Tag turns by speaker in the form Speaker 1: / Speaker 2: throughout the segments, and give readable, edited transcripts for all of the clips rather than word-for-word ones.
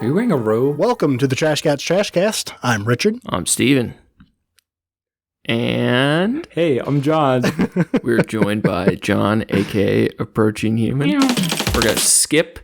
Speaker 1: Are you wearing a robe?
Speaker 2: Welcome to the Trash Cats Trashcast. I'm Richard.
Speaker 3: I'm Steven. And
Speaker 1: Hey, I'm John.
Speaker 3: we're joined by John, aka Approaching Human. We're going to skip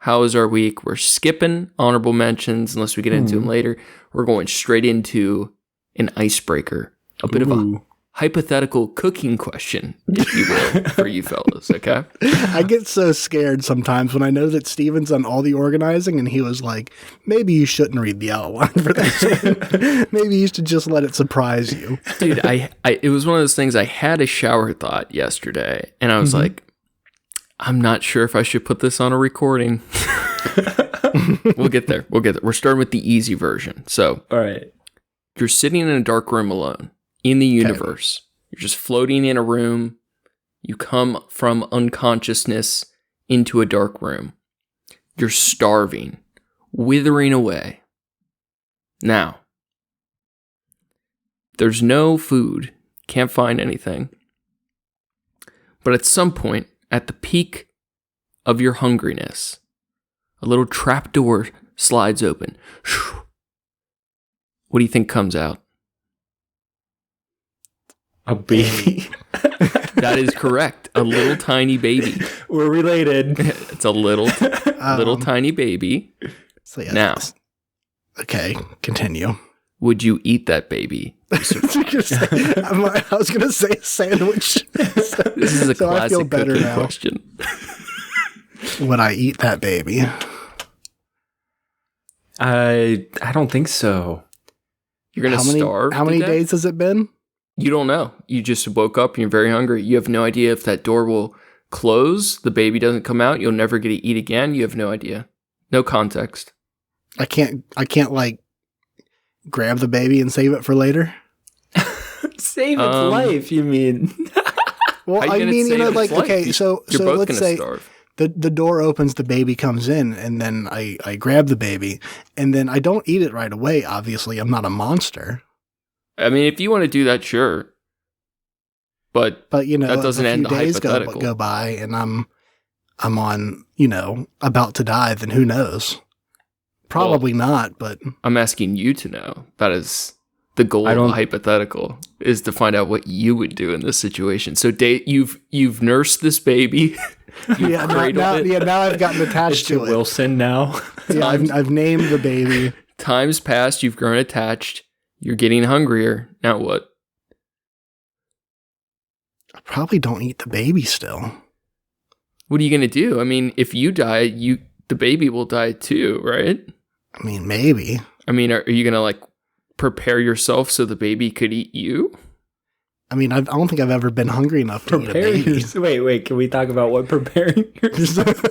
Speaker 3: How Was Our Week? We're skipping honorable mentions unless we get into them later. We're going straight into an icebreaker, a bit of a hypothetical cooking question, if you will, for you fellas, okay?
Speaker 2: I get so scared sometimes when I know that Steven's on all the organizing and he was like, maybe you shouldn't read the outline for this. Maybe you should just let it surprise you.
Speaker 3: Dude, it was one of those things, I had a shower thought yesterday, and I was like, I'm not sure if I should put this on a recording. We'll get there. We're starting with the easy version. So,
Speaker 1: All right.
Speaker 3: you're sitting in a dark room alone in the universe. Okay. You're just floating in a room. You come from unconsciousness into a dark room. You're starving, withering away. Now, there's no food. Can't find anything. But at some point, at the peak of your hungriness, a little trapdoor slides open. What do you think comes out?
Speaker 1: A baby.
Speaker 3: That is correct. A little tiny baby.
Speaker 1: We're related.
Speaker 3: It's a little tiny baby.
Speaker 2: So yeah,
Speaker 3: Now,
Speaker 2: okay, continue.
Speaker 3: would you eat that baby?
Speaker 2: I was going to say a sandwich.
Speaker 3: This is a
Speaker 2: So I feel
Speaker 3: classic
Speaker 2: better
Speaker 3: cooking
Speaker 2: now.
Speaker 3: question.
Speaker 2: Would I eat that baby?
Speaker 1: I don't think so.
Speaker 3: You're going to starve
Speaker 2: How
Speaker 3: to
Speaker 2: many
Speaker 3: death?
Speaker 2: days has it been?
Speaker 3: You don't know. You just woke up and you're very hungry. You have no idea if that door will close. The baby doesn't come out. You'll never get to eat again. You have no idea. No context.
Speaker 2: I can't like grab the baby and save it for later.
Speaker 1: Save its life, you mean?
Speaker 2: Well,
Speaker 3: How you
Speaker 2: I
Speaker 3: gonna
Speaker 2: mean,
Speaker 3: save its
Speaker 2: like,
Speaker 3: life?
Speaker 2: okay, so
Speaker 3: You're both
Speaker 2: let's
Speaker 3: going
Speaker 2: say
Speaker 3: to starve.
Speaker 2: the door opens, the baby comes in, and then I grab the baby, and then I don't eat it right away. Obviously, I'm not a monster.
Speaker 3: I mean, if you want to do that, sure. But
Speaker 2: But
Speaker 3: that doesn't
Speaker 2: if a
Speaker 3: end
Speaker 2: few
Speaker 3: the
Speaker 2: days
Speaker 3: hypothetical.
Speaker 2: go by, and I'm on, about to die. Then who knows? Probably not. But
Speaker 3: I'm asking you to know. That is the goal
Speaker 1: I
Speaker 3: of a
Speaker 1: don't-
Speaker 3: hypothetical, is to find out what you would do in this situation. So, you've nursed this baby. You've cradled it.
Speaker 2: now I've gotten attached
Speaker 1: Mr.
Speaker 2: to it.
Speaker 1: Wilson now.
Speaker 2: Yeah, I've named the baby.
Speaker 3: Time's passed. You've grown attached. You're getting hungrier. Now what?
Speaker 2: I probably don't eat the baby still.
Speaker 3: What are you gonna do? I mean, if you die, the baby will die too, right?
Speaker 2: I mean, maybe.
Speaker 3: I mean, are you gonna like prepare yourself so the baby could eat you?
Speaker 2: I mean, I don't think I've ever been hungry enough to eat a
Speaker 1: Preparing
Speaker 2: baby.
Speaker 1: yourself. Wait, can we talk about what preparing yourself?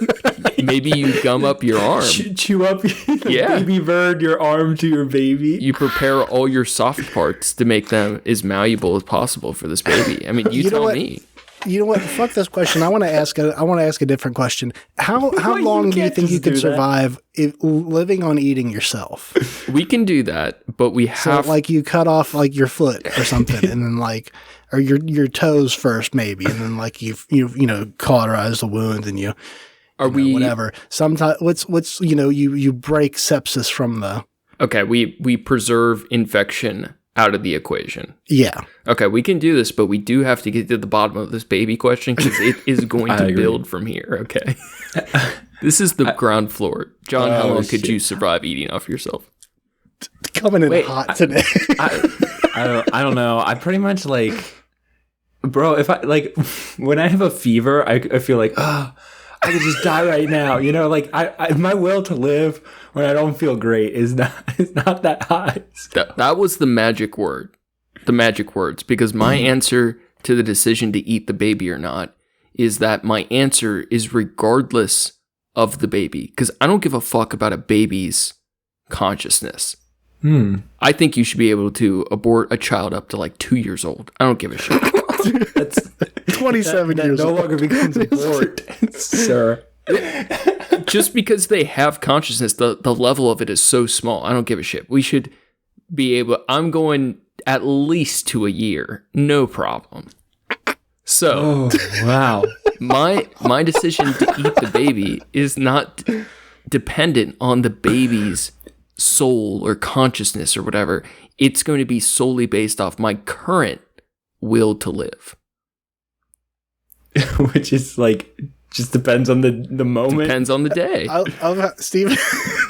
Speaker 3: Maybe you gum up your arm.
Speaker 1: Chew up the
Speaker 3: Yeah.
Speaker 1: baby bird, your arm to your baby.
Speaker 3: You prepare all your soft parts to make them as malleable as possible for this baby. I mean, you
Speaker 2: You know
Speaker 3: tell
Speaker 2: what?
Speaker 3: me.
Speaker 2: You know what? Fuck this question. I want to ask a different question. How
Speaker 1: You
Speaker 2: long do you
Speaker 1: can't
Speaker 2: think you
Speaker 1: just
Speaker 2: could
Speaker 1: do that.
Speaker 2: survive if living on eating yourself?
Speaker 3: We can do that, but we
Speaker 2: So
Speaker 3: have
Speaker 2: like you cut off like your foot or something, and then or your toes first maybe, and then like you cauterize the wound and you whatever. Sometimes what's you break sepsis from the
Speaker 3: okay. We preserve infection out of the equation.
Speaker 2: yeah.
Speaker 3: Okay, we can do this, but we do have to get to the bottom of this baby question because it is going
Speaker 1: I
Speaker 3: to
Speaker 1: agree.
Speaker 3: build from here. Okay, this is the ground floor. John, how
Speaker 1: Oh,
Speaker 3: long could
Speaker 1: shit.
Speaker 3: you survive eating off yourself?
Speaker 2: Coming in
Speaker 1: Wait,
Speaker 2: hot today.
Speaker 1: I don't know. I pretty much bro, if I when I have a fever, I feel like, I could just die right now. I my will to live when I don't feel great is not that high.
Speaker 3: That was the magic word. The magic words. Because my answer to the decision to eat the baby or not is that my answer is regardless of the baby. Because I don't give a fuck about a baby's consciousness. I think you should be able to abort a child up to like 2 years old. I don't give a shit.
Speaker 1: That's
Speaker 2: 27
Speaker 1: that
Speaker 2: years
Speaker 1: no
Speaker 2: old.
Speaker 1: longer becomes a sport, sir.
Speaker 3: Just because they have consciousness, the level of it is so small. I don't give a shit. We should be able. I'm going at least to a year, no problem. So,
Speaker 1: wow.
Speaker 3: my decision to eat the baby is not dependent on the baby's soul or consciousness or whatever. It's going to be solely based off my current will to live.
Speaker 1: Which is like, just depends on the moment.
Speaker 3: Depends on the day.
Speaker 2: Steve.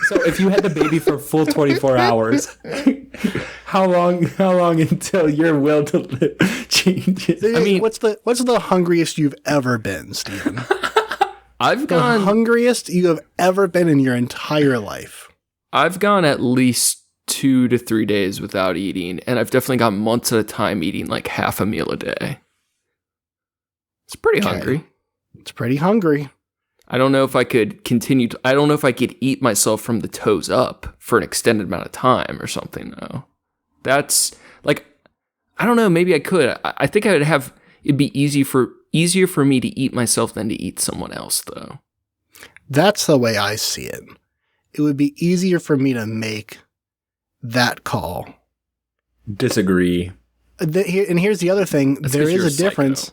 Speaker 1: So if you had the baby for a full 24 hours, how long until your will to live changes?
Speaker 2: I mean, what's the hungriest you've ever been, Steven? The hungriest you have ever been in your entire life.
Speaker 3: I've gone at least 2 to 3 days without eating, and I've definitely gone months at a time eating like half a meal a day. It's pretty hungry.
Speaker 2: It's pretty hungry.
Speaker 3: I don't know if I could continue I don't know if I could eat myself from the toes up for an extended amount of time or something, though. That's, like, I don't know, maybe I could. I think it'd be easier for me to eat myself than to eat someone else, though.
Speaker 2: That's the way I see it. It would be easier for me to make that call.
Speaker 1: Disagree.
Speaker 2: And here's the other thing.
Speaker 3: That's
Speaker 2: there is a difference.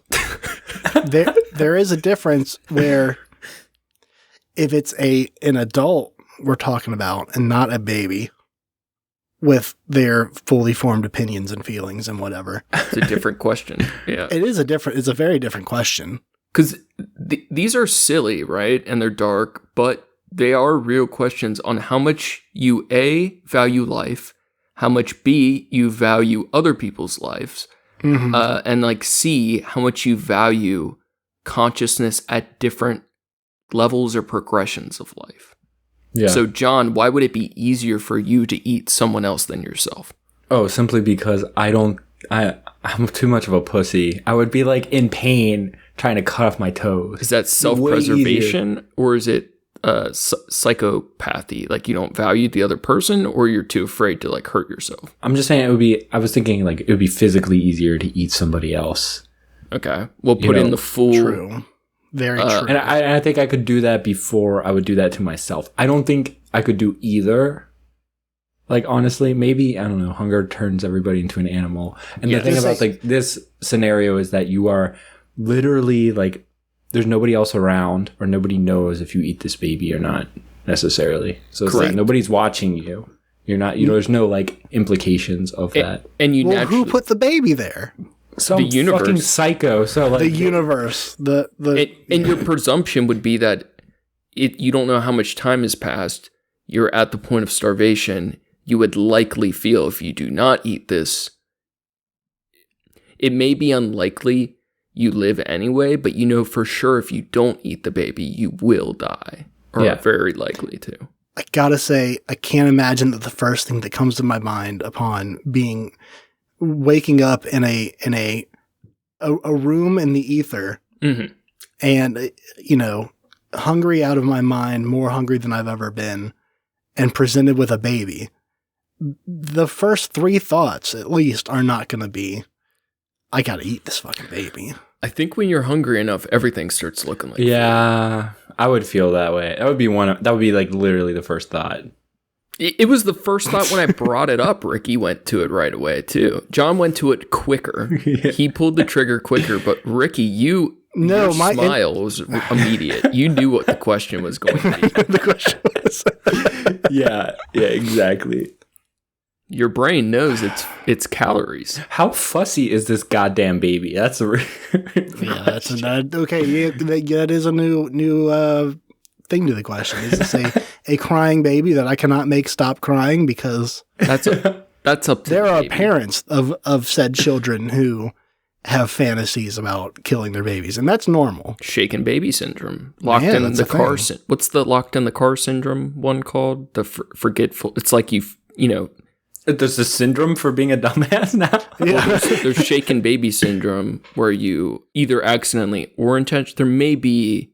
Speaker 2: there is a difference where if it's an adult we're talking about and not a baby with their fully formed opinions and feelings and whatever.
Speaker 3: It's a different question. Yeah.
Speaker 2: It's a very different question.
Speaker 3: Because these are silly, right? And they're dark, but they are real questions on how much you, A, value life, how much, B, you value other people's lives, and like C, how much you value consciousness at different levels or progressions of life. Yeah. So, John, why would it be easier for you to eat someone else than yourself?
Speaker 1: Oh, simply because I'm too mumuch of a pussy. I would be like in pain trying to cut off my toes.
Speaker 3: Is that self-preservation or is it psychopathy? Like you don't value the other person or you're too afraid to like hurt yourself?
Speaker 1: I'm just saying I was thinking like it would be physically easier to eat somebody else.
Speaker 3: Okay. We'll put in the full...
Speaker 2: True. Very true.
Speaker 1: And I think I could do that before I would do that to myself. I don't think I could do either. Like, honestly, maybe, I don't know, hunger turns everybody into an animal. And the thing about like this scenario is that you are literally like, there's nobody else around or nobody knows if you eat this baby or not necessarily. So it's like nobody's watching you. You're not, there's no like implications of that.
Speaker 3: And you
Speaker 2: who put the baby there?
Speaker 1: Some fucking psycho. So like
Speaker 2: the universe,
Speaker 3: and your presumption would be that you don't know how much time has passed. You're at the point of starvation. You would likely feel if you do not eat this. It may be unlikely you live anyway, but you know for sure if you don't eat the baby, you will die, or are very likely to.
Speaker 2: I gotta say, I can't imagine that the first thing that comes to my mind upon waking up in a room in the ether and, hungry out of my mind, more hungry than I've ever been, and presented with a baby. The first 3 thoughts, at least, are not going to be, I got to eat this fucking baby.
Speaker 3: I think when you're hungry enough, everything starts looking like food.
Speaker 1: I would feel that way. That would be like literally the first thought.
Speaker 3: It was the first thought when I brought it up. Ricky went to it right away, too. John went to it quicker. He pulled the trigger quicker, but Ricky, your smile was immediate. You knew what the question was going to be.
Speaker 2: The question was...
Speaker 1: yeah, exactly.
Speaker 3: Your brain knows it's calories.
Speaker 1: How fussy is this goddamn baby? That's a
Speaker 2: okay. That is a new thing to the question. Is this a crying baby that I cannot make stop crying because
Speaker 3: that's up to
Speaker 2: there are parents of said children who have fantasies about killing their babies, and that's normal.
Speaker 3: Shaken baby syndrome. Locked in the car. What's the locked in the car syndrome one called? The forgetful. It's like you know.
Speaker 1: There's a syndrome for being a dumbass now.
Speaker 3: Yeah. There's shaken baby syndrome where you either accidentally or intention. There may be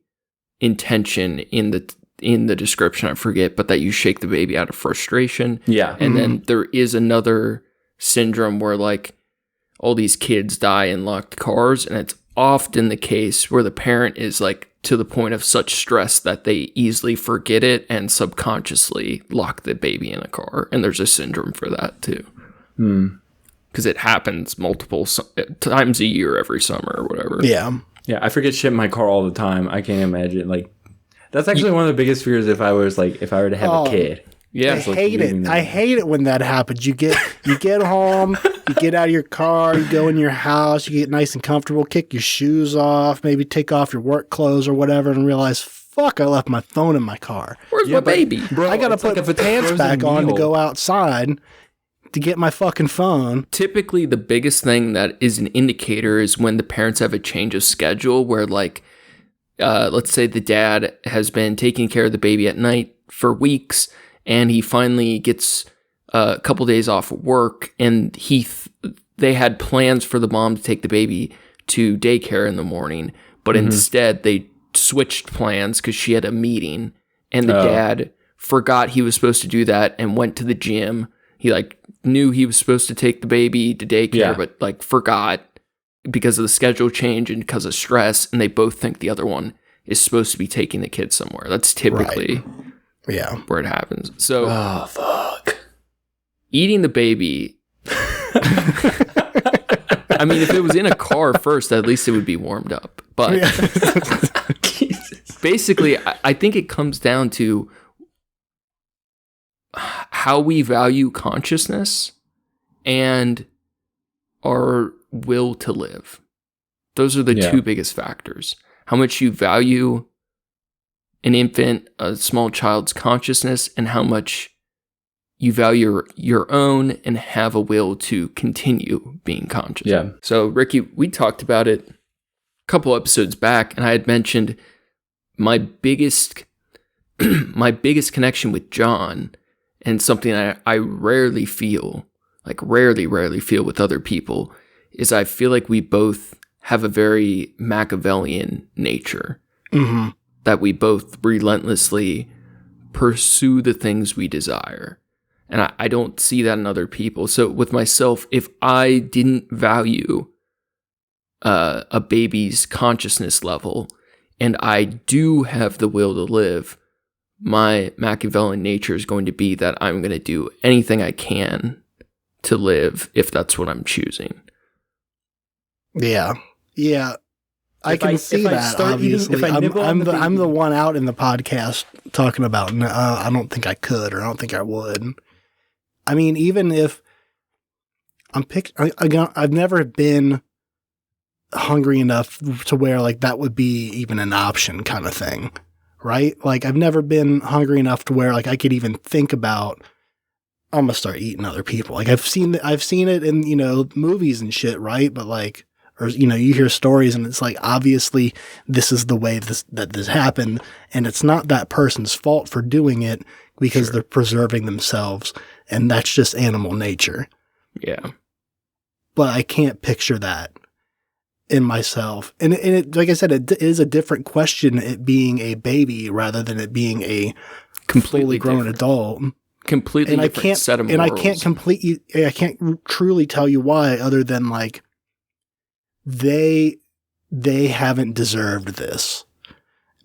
Speaker 3: intention in the description, I forget, but that you shake the baby out of frustration.
Speaker 1: Yeah.
Speaker 3: And then there is another syndrome where like all these kids die in locked cars, and it's often the case where the parent is like to the point of such stress that they easily forget it and subconsciously lock the baby in a car. And there's a syndrome for that too. Because it happens multiple times a year, every summer or whatever.
Speaker 2: Yeah.
Speaker 1: Yeah, I forget shit in my car all the time. I can't imagine. Like, That's actually one of the biggest fears if I were to have a kid.
Speaker 3: Yeah,
Speaker 2: I hate it. I hate it when that happens. You get home, you get out of your car, you go in your house, you get nice and comfortable, kick your shoes off, maybe take off your work clothes or whatever, and realize, fuck, I left my phone in my car.
Speaker 3: Where's my baby?
Speaker 2: Bro, I gotta put my pants back on to go outside to get my fucking phone.
Speaker 3: Typically, the biggest thing that is an indicator is when the parents have a change of schedule where, like, let's say the dad has been taking care of the baby at night for weeks, and he finally gets a couple days off of work, and they had plans for the mom to take the baby to daycare in the morning, but instead they switched plans because she had a meeting, and the dad forgot he was supposed to do that and went to the gym. He knew he was supposed to take the baby to daycare, but forgot because of the schedule change and because of stress, and they both think the other one is supposed to be taking the kid somewhere. That's typically where it happens. So,
Speaker 1: fuck.
Speaker 3: Eating the baby. I mean, if it was in a car first, at least it would be warmed up. But basically, I think it comes down to how we value consciousness and our will to live. Those are the two biggest factors. How much you value an infant, a small child's consciousness, and how much you value your own and have a will to continue being conscious.
Speaker 1: Yeah.
Speaker 3: So, Ricky, we talked about it a couple episodes back, and I had mentioned my biggest connection with John, and something I rarely feel with other people, is I feel like we both have a very Machiavellian nature.
Speaker 2: Mm-hmm.
Speaker 3: That we both relentlessly pursue the things we desire. And I don't see that in other people. So with myself, if I didn't value a baby's consciousness level, and I do have the will to live, my Machiavellian nature is going to be that I'm going to do anything I can to live if that's what I'm choosing.
Speaker 2: Yeah. Yeah. I can see that, obviously. I'm the one out in the podcast talking about, I don't think I could, or I don't think I would. I mean, even if I've never been hungry enough to where, like, that would be even an option kind of thing, right? Like, I've never been hungry enough to where, like, I could even think about, I'm going to start eating other people. Like, I've seen it in, movies and shit, right? But, like, or, you hear stories and it's like, obviously this is the way that this happened, and it's not that person's fault for doing it because they're preserving themselves, and that's just animal nature.
Speaker 3: Yeah.
Speaker 2: But I can't picture that in myself. And it, like I said, it is a different question, it being a baby rather than it being a completely grown adult.
Speaker 3: Completely different set of morals.
Speaker 2: And I can't truly tell you why, other than, like, they haven't deserved this.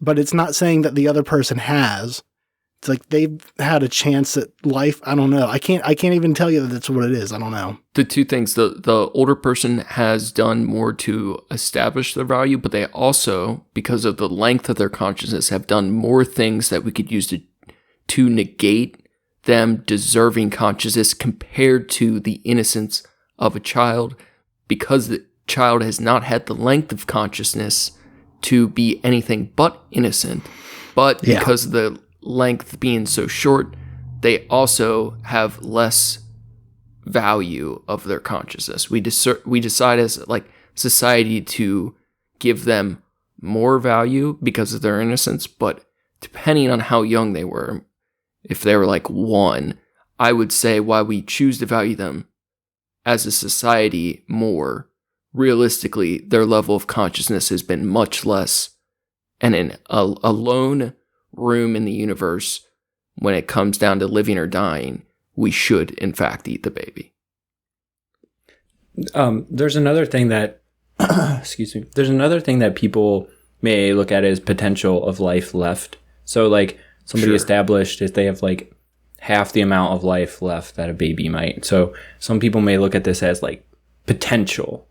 Speaker 2: But it's not saying that the other person has. It's like they've had a chance at life. I don't know. I can't even tell you that that's what it is. I don't know.
Speaker 3: The two things, the older person has done more to establish their value, but they also, because of the length of their consciousness, have done more things that we could use to negate them deserving consciousness compared to the innocence of a child, because the child has not had the length of consciousness to be anything but innocent. But because of the length being so short, they also have less value of their consciousness. We decide as, like, society to give them more value because of their innocence, but depending on how young they were, if they were like 1, I would say why we choose to value them as a society more, realistically, their level of consciousness has been much less, and in a lone room in the universe, when it comes down to living or dying, we should, in fact, eat the baby.
Speaker 1: There's another thing that, there's another thing that people may look at as potential of life left. So, like, somebody established if they have, like, half the amount of life left that a baby might. So some people may look at this as, like, potential.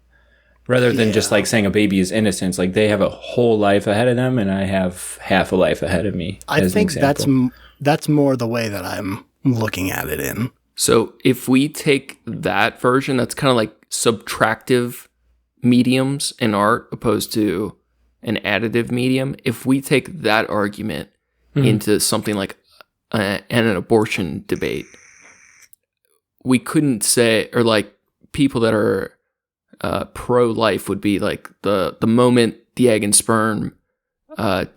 Speaker 1: rather than just like saying a baby is innocent. Like they have a whole life ahead of them, and I have half a life ahead of me.
Speaker 2: I think that's more the way that I'm looking at it in.
Speaker 3: So if we take that version, that's kind of like subtractive mediums in art opposed to an additive medium. If we take that argument into something like an abortion debate, we couldn't say, or like people that are pro-life would be like the moment the egg and sperm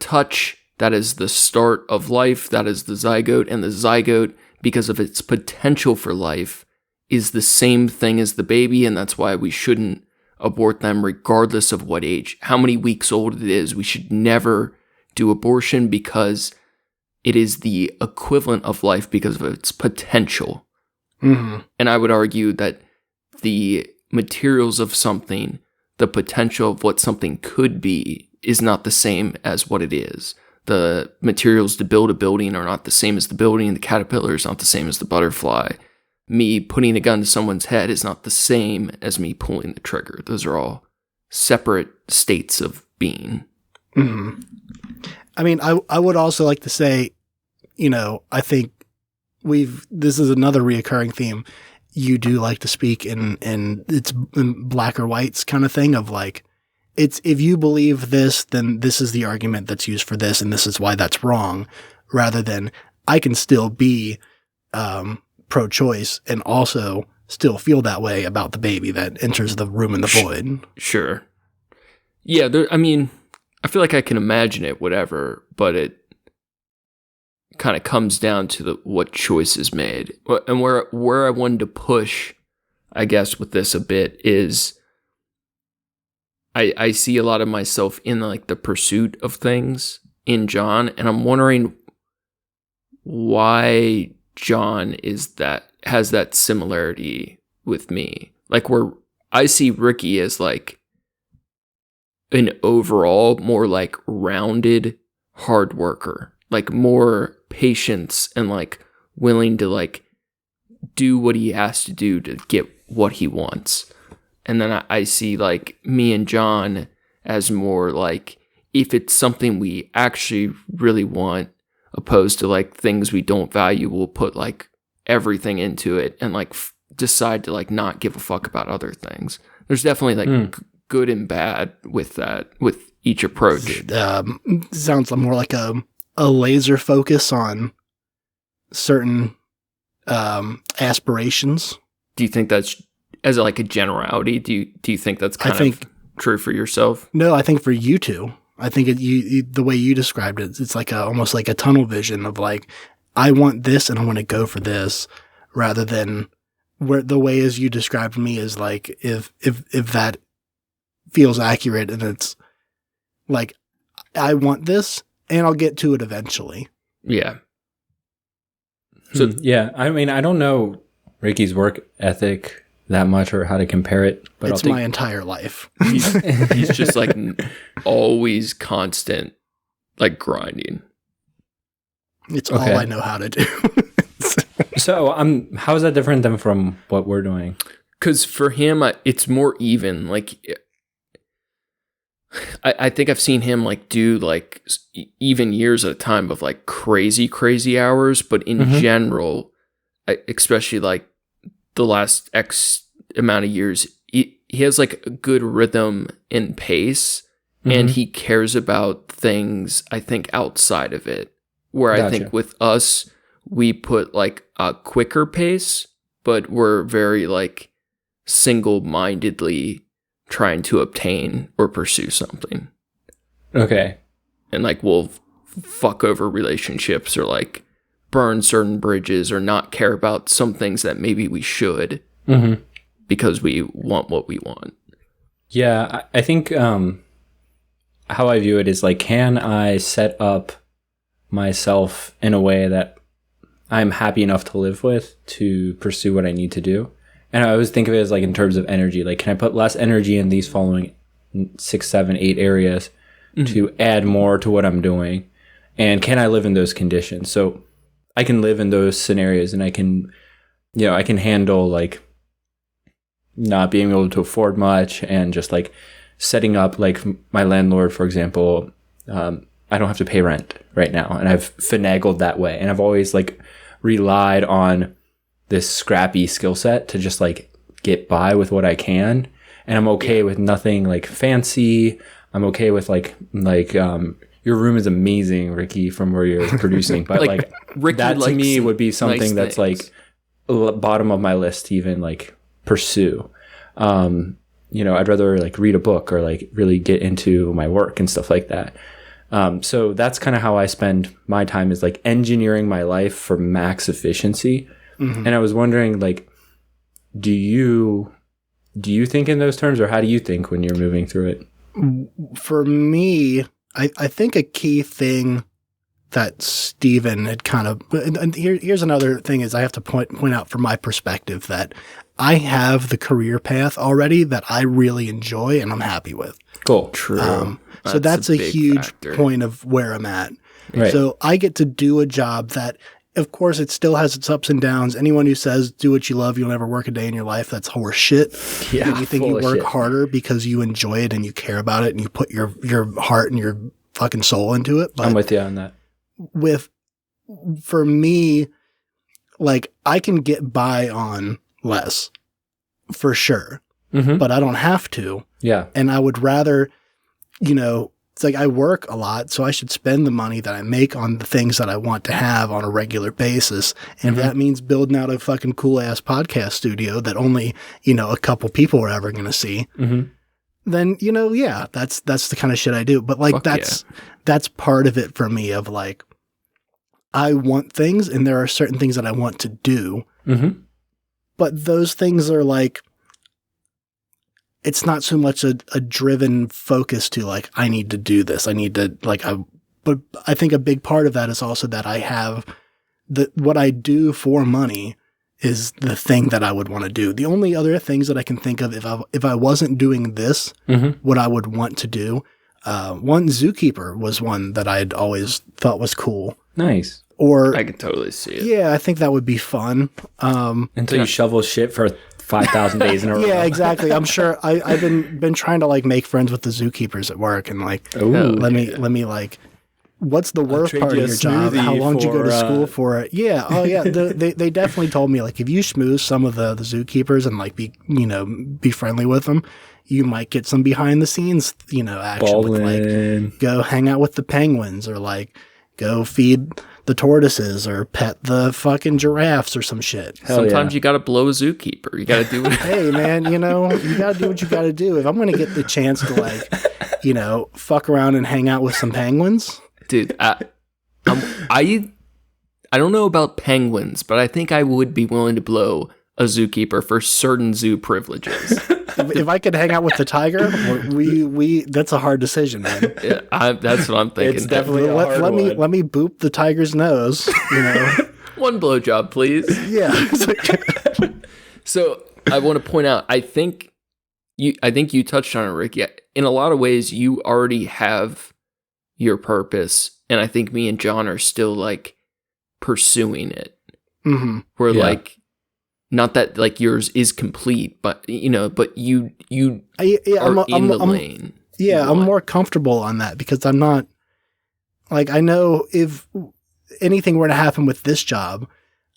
Speaker 3: touch, that is the start of life, that is the zygote, and the zygote, because of its potential for life, is the same thing as the baby, and that's why we shouldn't abort them regardless of what age, how many weeks old it is. We should never do abortion because it is the equivalent of life because of its potential.
Speaker 2: Mm-hmm.
Speaker 3: And I would argue that the materials of something, the potential of what something could be, is not the same as what it is. The materials to build a building are not the same as the building. The caterpillar is not the same as the butterfly. Me putting a gun to someone's head is not the same as me pulling the trigger. Those are all separate states of being.
Speaker 2: Mm-hmm. I mean, I would also like to say, I think this is another reoccurring theme. You do like to speak in it's in black or whites kind of thing of like, it's, if you believe this, then this is the argument that's used for this, and this is why that's wrong, rather than I can still be pro-choice and also still feel that way about the baby that enters the room in the void.
Speaker 3: Sure. Yeah, I feel like I can imagine it, whatever, but it kind of comes down to what choice is made. And where I wanted to push, I guess, with this a bit is I see a lot of myself in like the pursuit of things in John, and I'm wondering why John has that similarity with me. Like where I see Ricky as like an overall more like rounded hard worker, like more patience and like willing to like do what he has to do to get what he wants. And then I see like me and John as more like, if it's something we actually really want, opposed to like things we don't value, we'll put like everything into it and like decide to like not give a fuck about other things. There's definitely like good and bad with that, with each approach.
Speaker 2: Sounds more like a laser focus on certain aspirations.
Speaker 3: Do you think that's, as like a generality, do you think that's kind of true for yourself?
Speaker 2: No, I think for you two. I think the way you described it, it's like almost like a tunnel vision of like, I want this and I want to go for this, rather than where the way as you described me is like, if that feels accurate, and it's like, I want this and I'll get to it eventually.
Speaker 3: Yeah.
Speaker 1: So yeah, I mean, I don't know Ricky's work ethic that much or how to compare it, but
Speaker 2: it's my entire life.
Speaker 3: He's just like always constant, like grinding.
Speaker 2: It's all I know how to do.
Speaker 1: So how is that different than from what we're doing?
Speaker 3: Because for him, it's more even. Like I think I've seen him like do like even years at a time of like crazy hours, but in general, especially like the last X amount of years, he has like a good rhythm and pace, and he cares about things, I think, outside of it. Where I think with us, we put like a quicker pace, but we're very like single-mindedly trying to obtain or pursue something.
Speaker 1: Okay.
Speaker 3: And like we'll fuck over relationships or like burn certain bridges or not care about some things that maybe we should because we want what we want.
Speaker 1: Yeah, I think how I view it is like, can I set up myself in a way that I'm happy enough to live with to pursue what I need to do? And I always think of it as like in terms of energy. Like, can I put less energy in these following 6, 7, 8 areas to add more to what I'm doing? And can I live in those conditions? So I can live in those scenarios, and I can handle like not being able to afford much, and just like setting up, like my landlord, for example, I don't have to pay rent right now, and I've finagled that way, and I've always like relied on this scrappy skill set to just like get by with what I can, and I'm okay with nothing like fancy. I'm okay with like your room is amazing, Ricky, from where you're producing, but like
Speaker 3: Ricky
Speaker 1: that to me would be something
Speaker 3: nice
Speaker 1: that's
Speaker 3: things.
Speaker 1: like bottom of my list to even like pursue. I'd rather like read a book or like really get into my work and stuff like that. So that's kind of how I spend my time, is like engineering my life for max efficiency. Mm-hmm. And I was wondering, like, do you think in those terms, or how do you think when you're moving through it?
Speaker 2: For me, I think a key thing that Steven had kind of, and here's another thing is I have to point out from my perspective that I have the career path already that I really enjoy and I'm happy with.
Speaker 1: Cool.
Speaker 3: True.
Speaker 2: So that's a huge point of where I'm at. Right. So I get to do a job that, of course, it still has its ups and downs. Anyone who says do what you love, you'll never work a day in your life, that's horse shit. Yeah, you think you work harder because you enjoy it and you care about it and you put your heart and your fucking soul into it. But
Speaker 1: I'm with you on that.
Speaker 2: For me, like, I can get by on less for sure, but I don't have to.
Speaker 1: Yeah.
Speaker 2: And I would rather, it's like I work a lot, so I should spend the money that I make on the things that I want to have on a regular basis. And if that means building out a fucking cool ass podcast studio that only, a couple people are ever going to see, then, yeah, that's the kind of shit I do. But like, that's part of it for me, of like, I want things and there are certain things that I want to do, but those things are like, it's not so much a driven focus to like, I need to do this. I need to but I think a big part of that is also that I have what I do for money is the thing that I would want to do. The only other things that I can think of if I wasn't doing this, what I would want to do, one, zookeeper was one that I'd always thought was cool.
Speaker 1: Nice.
Speaker 3: Or I could totally see it.
Speaker 2: Yeah, I think that would be fun.
Speaker 1: Until you shovel shit for 5,000 days in a row.
Speaker 2: Yeah, exactly. I'm sure I've been trying to like make friends with the zookeepers at work and like, let me like, what's the worst part of your job? How long did you go to school for it? Yeah. Oh yeah. They definitely told me like, if you schmooze some of the zookeepers and like be friendly with them, you might get some behind the scenes, action with like go hang out with the penguins or like go feed the tortoises or pet the fucking giraffes or some shit.
Speaker 3: Sometimes you got to blow a zookeeper. You got to do it.
Speaker 2: Hey man, you got to do what you got to do. If I'm going to get the chance to like, fuck around and hang out with some penguins.
Speaker 3: Dude, I don't know about penguins, but I think I would be willing to blow a zookeeper for certain zoo privileges.
Speaker 2: If I could hang out with the tiger, that's a hard decision, man.
Speaker 3: Yeah, that's what I'm thinking.
Speaker 1: It's definitely a hard one.
Speaker 2: Let me boop the tiger's nose.
Speaker 3: One blowjob, please.
Speaker 2: Yeah.
Speaker 3: So I want to point out, I think you touched on it, Rick. Yeah, in a lot of ways, you already have your purpose, and I think me and John are still like pursuing it.
Speaker 2: Mm-hmm.
Speaker 3: We're like. Not that like yours is complete, but but you are in the lane.
Speaker 2: Yeah, I'm more comfortable on that because I'm not like, I know if anything were to happen with this job,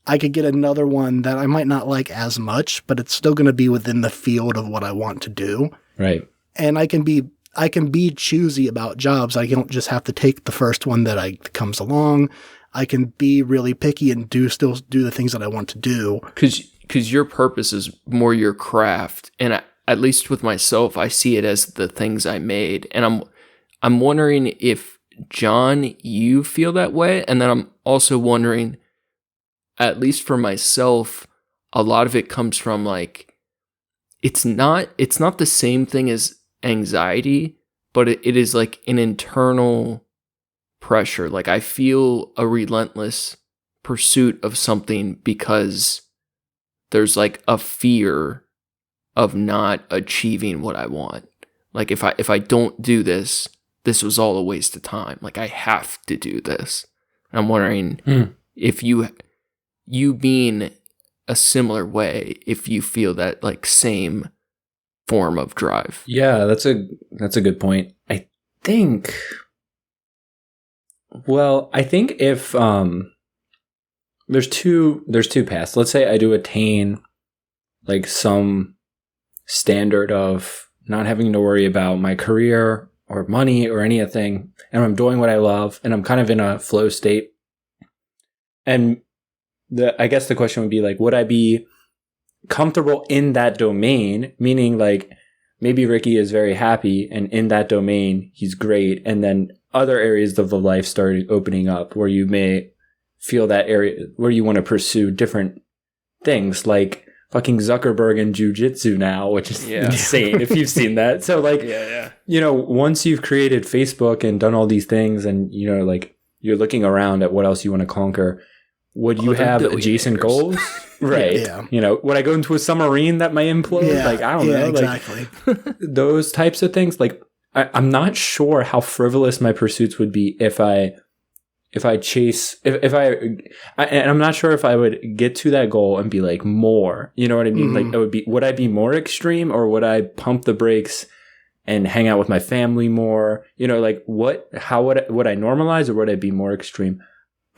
Speaker 2: I could get another one that I might not like as much, but it's still going to be within the field of what I want to do.
Speaker 1: Right.
Speaker 2: And I can be choosy about jobs. I don't just have to take the first one that comes along. I can be really picky and still do the things that I want to do.
Speaker 3: Because your purpose is more your craft, and at least with myself, I see it as the things I made. And I'm wondering if, John, you feel that way, and then I'm also wondering, at least for myself, a lot of it comes from like, it's not the same thing as anxiety, but it is like an internal pressure. Like I feel a relentless pursuit of something because there's like a fear of not achieving what I want. Like if I don't do this, this was all a waste of time. Like I have to do this. I'm wondering if you being a similar way if you feel that like same form of drive.
Speaker 1: Yeah, that's a good point. I think if there's two paths. Let's say I do attain like some standard of not having to worry about my career or money or anything, and I'm doing what I love, and I'm kind of in a flow state. And I guess the question would be like, would I be comfortable in that domain? Meaning like maybe Ricky is very happy and in that domain he's great, and then other areas of the life started opening up where you may feel that area where you want to pursue different things, like fucking Zuckerberg and jujitsu now, which is insane if you've seen that. So like, once you've created Facebook and done all these things, and like you're looking around at what else you want to conquer, would you have adjacent goals? Right. Yeah. Would I go into a submarine that might implode?
Speaker 2: Yeah.
Speaker 1: Like, I don't know.
Speaker 2: Exactly.
Speaker 1: Like, those types of things. Like, I'm not sure how frivolous my pursuits would be if I chase, and I'm not sure if I would get to that goal and be like more, you know what I mean?
Speaker 2: Mm-hmm.
Speaker 1: Like would I be more extreme, or would I pump the brakes and hang out with my family more? Like how would I normalize, or would I be more extreme?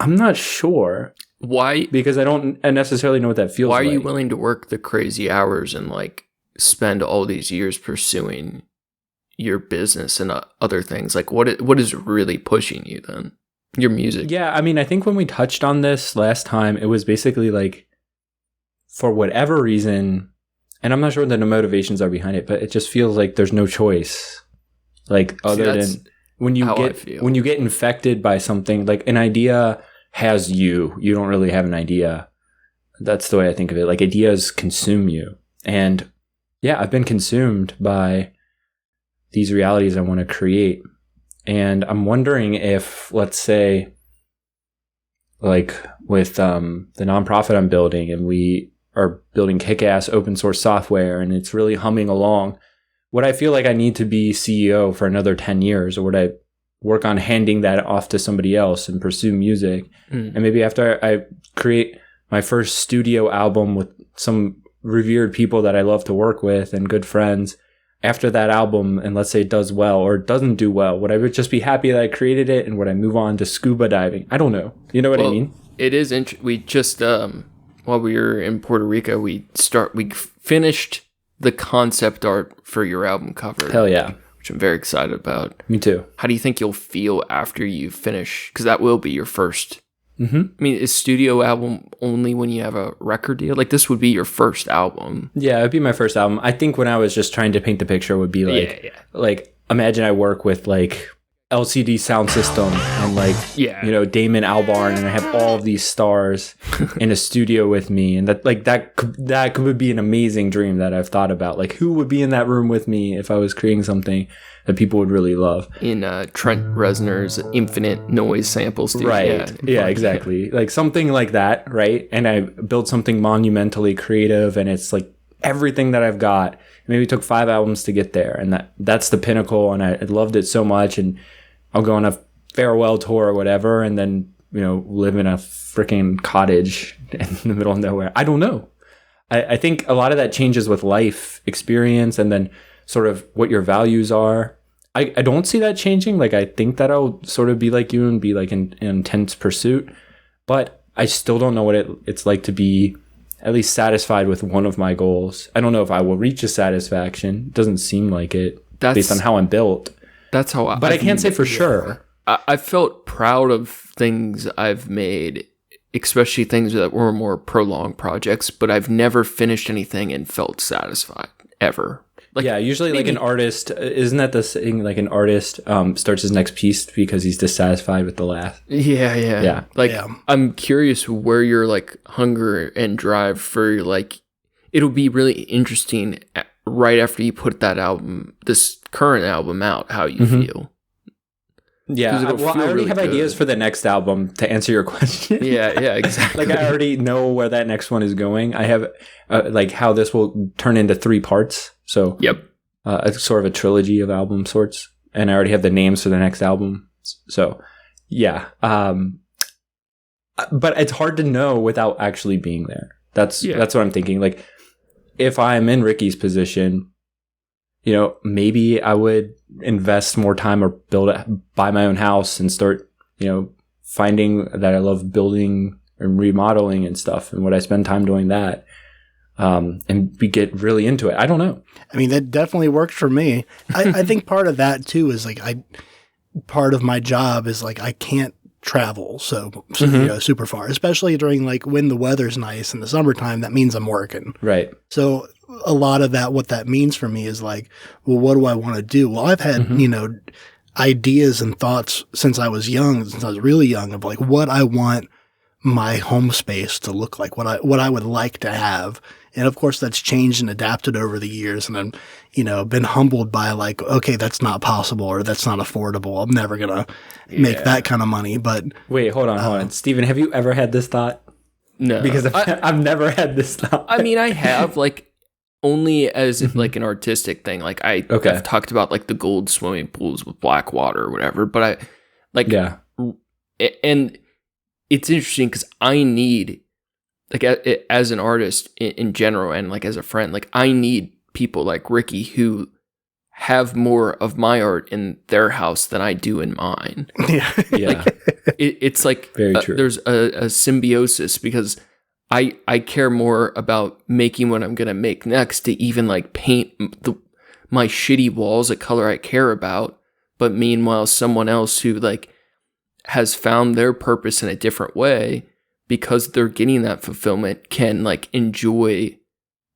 Speaker 1: I'm not sure.
Speaker 3: Why?
Speaker 1: Because I don't necessarily know what that feels like.
Speaker 3: Why are you willing to work the crazy hours and like spend all these years pursuing your business and other things? Like what is really pushing you then? Your music.
Speaker 1: Yeah, I mean, I think when we touched on this last time, it was basically like, for whatever reason, and I'm not sure what the motivations are behind it, but it just feels like there's no choice. Like other than when you get infected by something, like an idea has you don't really have an idea. That's the way I think of it. Like ideas consume you. And yeah, I've been consumed by these realities I want to create. And I'm wondering if, let's say, like with the nonprofit I'm building, and we are building kick-ass open source software, and it's really humming along, would I feel like I need to be CEO for another 10 years, or would I work on handing that off to somebody else and pursue music? And maybe after I create my first studio album with some revered people that I love to work with and good friends, after that album, and let's say it does well or it doesn't do well, would I just be happy that I created it, and would I move on to scuba diving? I don't know. You know what I mean?
Speaker 3: It is we just while we were in Puerto Rico, we finished the concept art for your album cover.
Speaker 1: Hell yeah.
Speaker 3: Which I'm very excited about.
Speaker 1: Me too.
Speaker 3: How do you think you'll feel after you finish? Because that will be your first.
Speaker 1: Mm-hmm.
Speaker 3: I mean, is studio album only when you have a record deal? Like, this would be your first album.
Speaker 1: Yeah, it'd be my first album. I think when I was just trying to paint the picture would be like, like imagine I work with like LCD Sound System and like, Damon Albarn, and I have all of these stars in a studio with me, and that could be an amazing dream that I've thought about. Like, who would be in that room with me if I was creating something that people would really love?
Speaker 3: In Trent Reznor's Infinite Noise Sample Studio.
Speaker 1: Right. Yeah, exactly. Like something like that, right? And I built something monumentally creative, and it's like everything that I've got. Maybe it took 5 albums to get there, and that's the pinnacle, and I loved it so much, and I'll go on a farewell tour or whatever, and then, live in a freaking cottage in the middle of nowhere. I don't know. I think a lot of that changes with life experience, and then sort of what your values are. I don't see that changing. Like, I think that I'll sort of be like you and be like in intense pursuit, but I still don't know what it's like to be at least satisfied with one of my goals. I don't know if I will reach a satisfaction. It doesn't seem like it based on how I'm built.
Speaker 3: That's how
Speaker 1: But I can't say for sure.
Speaker 3: I felt proud of things I've made, especially things that were more prolonged projects, but I've never finished anything and felt satisfied, ever. Like,
Speaker 1: yeah, usually like an artist, isn't that the thing? Like an artist starts his next piece because he's dissatisfied with the last.
Speaker 3: Yeah. Like, I'm curious where your like hunger and drive for like, it'll be really interesting right after you put that album, this current album out, how you feel.
Speaker 1: Yeah, I already really have ideas for the next album, to answer your question.
Speaker 3: Yeah, exactly.
Speaker 1: Like, I already know where that next one is going. I have like how this will turn into 3 parts. So it's sort of a trilogy of album sorts, and I already have the names for the next album. So yeah, but it's hard to know without actually being there. That's what I'm thinking. Like, if I'm in Ricky's position, you know, maybe I would invest more time or buy my own house and start, you know, finding that I love building and remodeling and stuff. And would I spend time doing that? And we get really into it. I don't know.
Speaker 2: I mean, that definitely works for me. I think part of that too is like part of my job is like I can't travel so you know, super far, especially during like when the weather's nice in the summertime. That means I'm working.
Speaker 1: Right.
Speaker 2: So a lot of that, what that means for me is like, well, what do I want to do? Well, I've had, you know, ideas and thoughts since I was really young of like what I want my home space to look like, what I would like to have. And of course that's changed and adapted over the years. And I'm, you know, been humbled by like, okay, that's not possible or that's not affordable. I'm never going to make that kind of money. But
Speaker 1: wait, hold on. Steven, have you ever had this thought?
Speaker 3: No,
Speaker 1: because I've never had this thought.
Speaker 3: I mean, I have like only as like an artistic thing. Like I've talked about like the gold swimming pools with black water or whatever, but I like, and it's interesting because I need, like, as an artist in general and like as a friend, like I need people like Ricky who have more of my art in their house than I do in mine.
Speaker 2: Yeah.
Speaker 3: Like, it's like
Speaker 1: very true.
Speaker 3: There's a symbiosis because I care more about making what I'm going to make next to even like paint my shitty walls a color I care about. But meanwhile, someone else who like has found their purpose in a different way because they're getting that fulfillment can like enjoy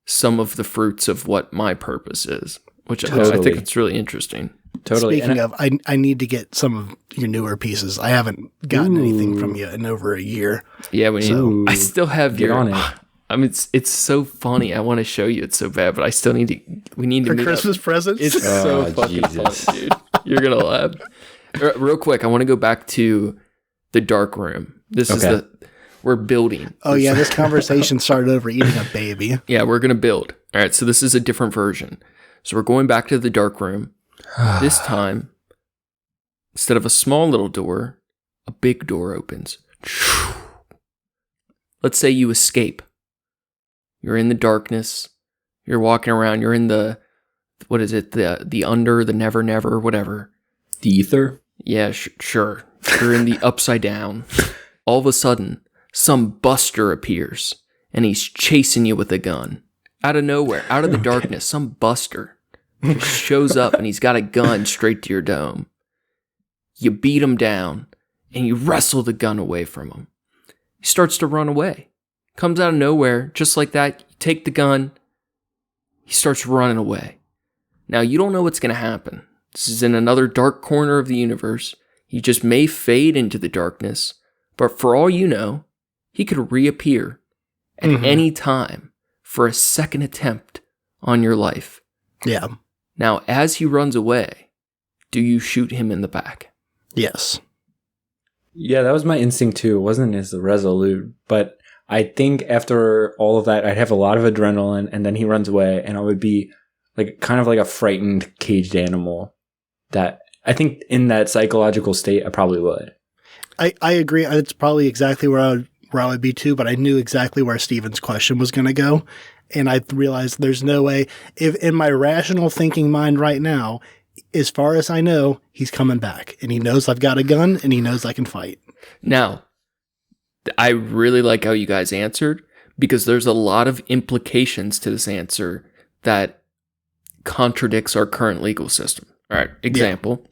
Speaker 3: some of the fruits of what my purpose is, which I think it's really interesting.
Speaker 1: Totally.
Speaker 2: Speaking of, I need to get some of your newer pieces. I haven't gotten anything from you in over a year.
Speaker 3: Yeah, I still have
Speaker 1: Get on it.
Speaker 3: I mean, it's so funny. I want to show you it so bad, but I still need to. We need to
Speaker 2: for
Speaker 3: meet
Speaker 2: Christmas
Speaker 3: up.
Speaker 2: presents.
Speaker 3: It's so fucking funny, dude. You're gonna laugh. Real quick, I want to go back to the dark room. This is we're building.
Speaker 2: Oh yeah, this conversation started over eating a baby.
Speaker 3: Yeah, we're gonna build. All right, so this is a different version. So we're going back to the dark room. This time, instead of a small little door, a big door opens. Let's say you escape. You're in the darkness. You're walking around. You're in the, what is it? The under, the never, whatever.
Speaker 1: The ether?
Speaker 3: Yeah, sure. You're in the upside down. All of a sudden, some buster appears, and he's chasing you with a gun. Out of nowhere, out of the darkness, some buster just shows up, and he's got a gun straight to your dome. You beat him down, and you wrestle the gun away from him. He starts to run away. Comes out of nowhere, just like that. You take the gun. He starts running away. Now, you don't know what's going to happen. This is in another dark corner of the universe. He just may fade into the darkness, but for all you know, he could reappear at any time for a second attempt on your life.
Speaker 2: Yeah.
Speaker 3: Now, as he runs away, do you shoot him in the back?
Speaker 2: Yes.
Speaker 1: Yeah, that was my instinct too. It wasn't as resolute, but I think after all of that, I'd have a lot of adrenaline, and then he runs away, and I would be like kind of like a frightened caged animal. That I think in that psychological state, I probably would.
Speaker 2: I agree. It's probably exactly where I would be too, but I knew exactly where Steven's question was going to go. And I realized there's no way, if in my rational thinking mind right now, as far as I know, he's coming back, and he knows I've got a gun, and he knows I can fight.
Speaker 3: Now, I really like how you guys answered, because there's a lot of implications to this answer that contradicts our current legal system. All right, example.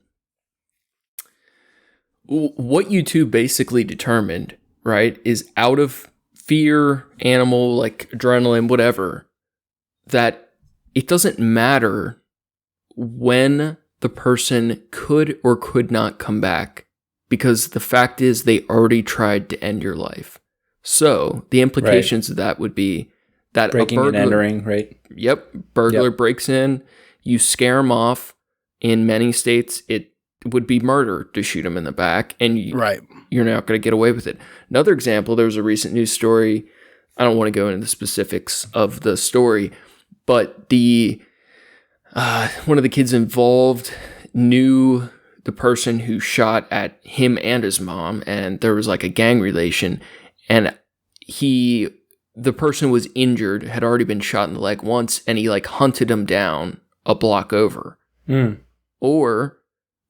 Speaker 3: Yeah. What you two basically determined, right, is out of fear, animal, like adrenaline, whatever, that it doesn't matter when the person could or could not come back, because the fact is they already tried to end your life. So the implications of that would be that
Speaker 1: breaking and entering, right?
Speaker 3: Yep. Burglar breaks in, you scare him off. In many states, it would be murder to shoot him in the back, and you're not going to get away with it. Another example, there was a recent news story. I don't want to go into the specifics of the story, but the one of the kids involved knew the person who shot at him and his mom, and there was like a gang relation, and he the person was injured, had already been shot in the leg once, and he like hunted him down a block over. Or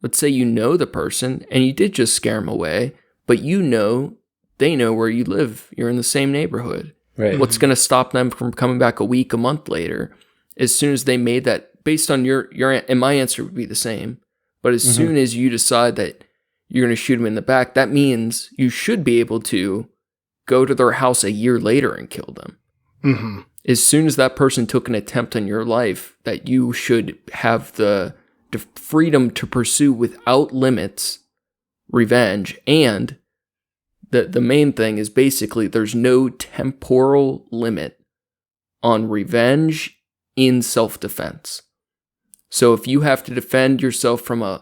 Speaker 3: let's say you know the person and you did just scare him away, but you know they know where you live. You're in the same neighborhood.
Speaker 1: Right.
Speaker 3: What's going to stop them from coming back a week, a month later? As soon as they made that, based on your and my answer would be the same. But as soon as you decide that you're going to shoot them in the back, that means you should be able to go to their house a year later and kill them. As soon as that person took an attempt on your life, that you should have the freedom to pursue without limits revenge. And the main thing is basically there's no temporal limit on revenge in self-defense. So if you have to defend yourself from a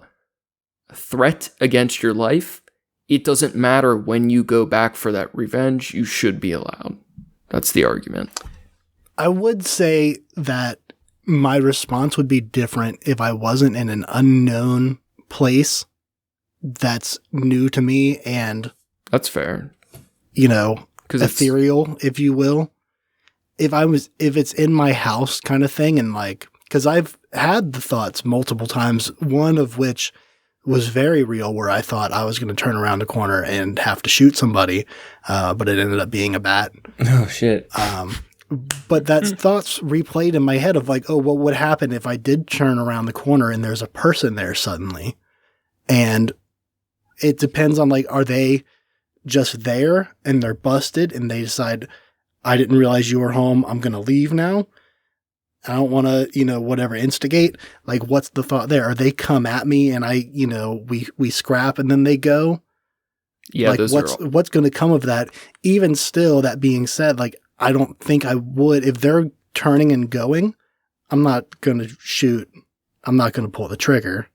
Speaker 3: threat against your life, it doesn't matter when you go back for that revenge, you should be allowed. That's the argument.
Speaker 2: I would say that my response would be different if I wasn't in an unknown place that's new to me and
Speaker 3: that's fair.
Speaker 2: Ethereal, if you will. If it's in my house kind of thing, and like, because I've had the thoughts multiple times, one of which was very real, where I thought I was going to turn around the corner and have to shoot somebody, but it ended up being a bat.
Speaker 1: Oh, shit.
Speaker 2: But that thoughts replayed in my head of like, oh, what would happen if I did turn around the corner and there's a person there suddenly? And it depends on like, are they just there and they're busted and they decide, I didn't realize you were home, I'm going to leave now. I don't want to, whatever, instigate. Like, what's the thought there? Or they come at me and we scrap and then they go?
Speaker 3: Yeah,
Speaker 2: like, what's going to come of that? Even still, that being said, like, I don't think I would. If they're turning and going, I'm not going to shoot. I'm not going to pull the trigger.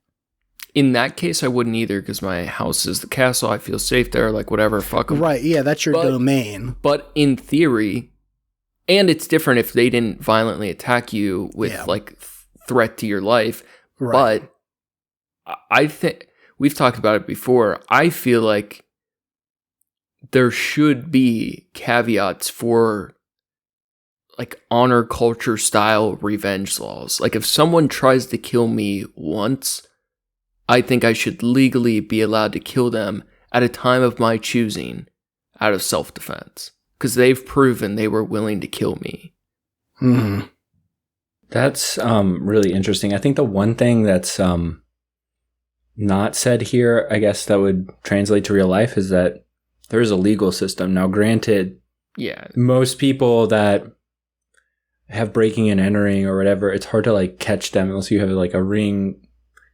Speaker 3: In that case, I wouldn't either, because my house is the castle. I feel safe there, like whatever, fuck them.
Speaker 2: Right, yeah, that's your domain.
Speaker 3: But in theory, and it's different if they didn't violently attack you with like threat to your life. Right. But I think we've talked about it before. I feel like there should be caveats for like honor culture style revenge laws. Like if someone tries to kill me once, I think I should legally be allowed to kill them at a time of my choosing out of self-defense. Because they've proven they were willing to kill me.
Speaker 2: Mm-hmm.
Speaker 1: That's really interesting. I think the one thing that's not said here, I guess that would translate to real life, is that there is a legal system. Now, granted, most people that have breaking and entering or whatever, it's hard to like catch them unless you have like a ring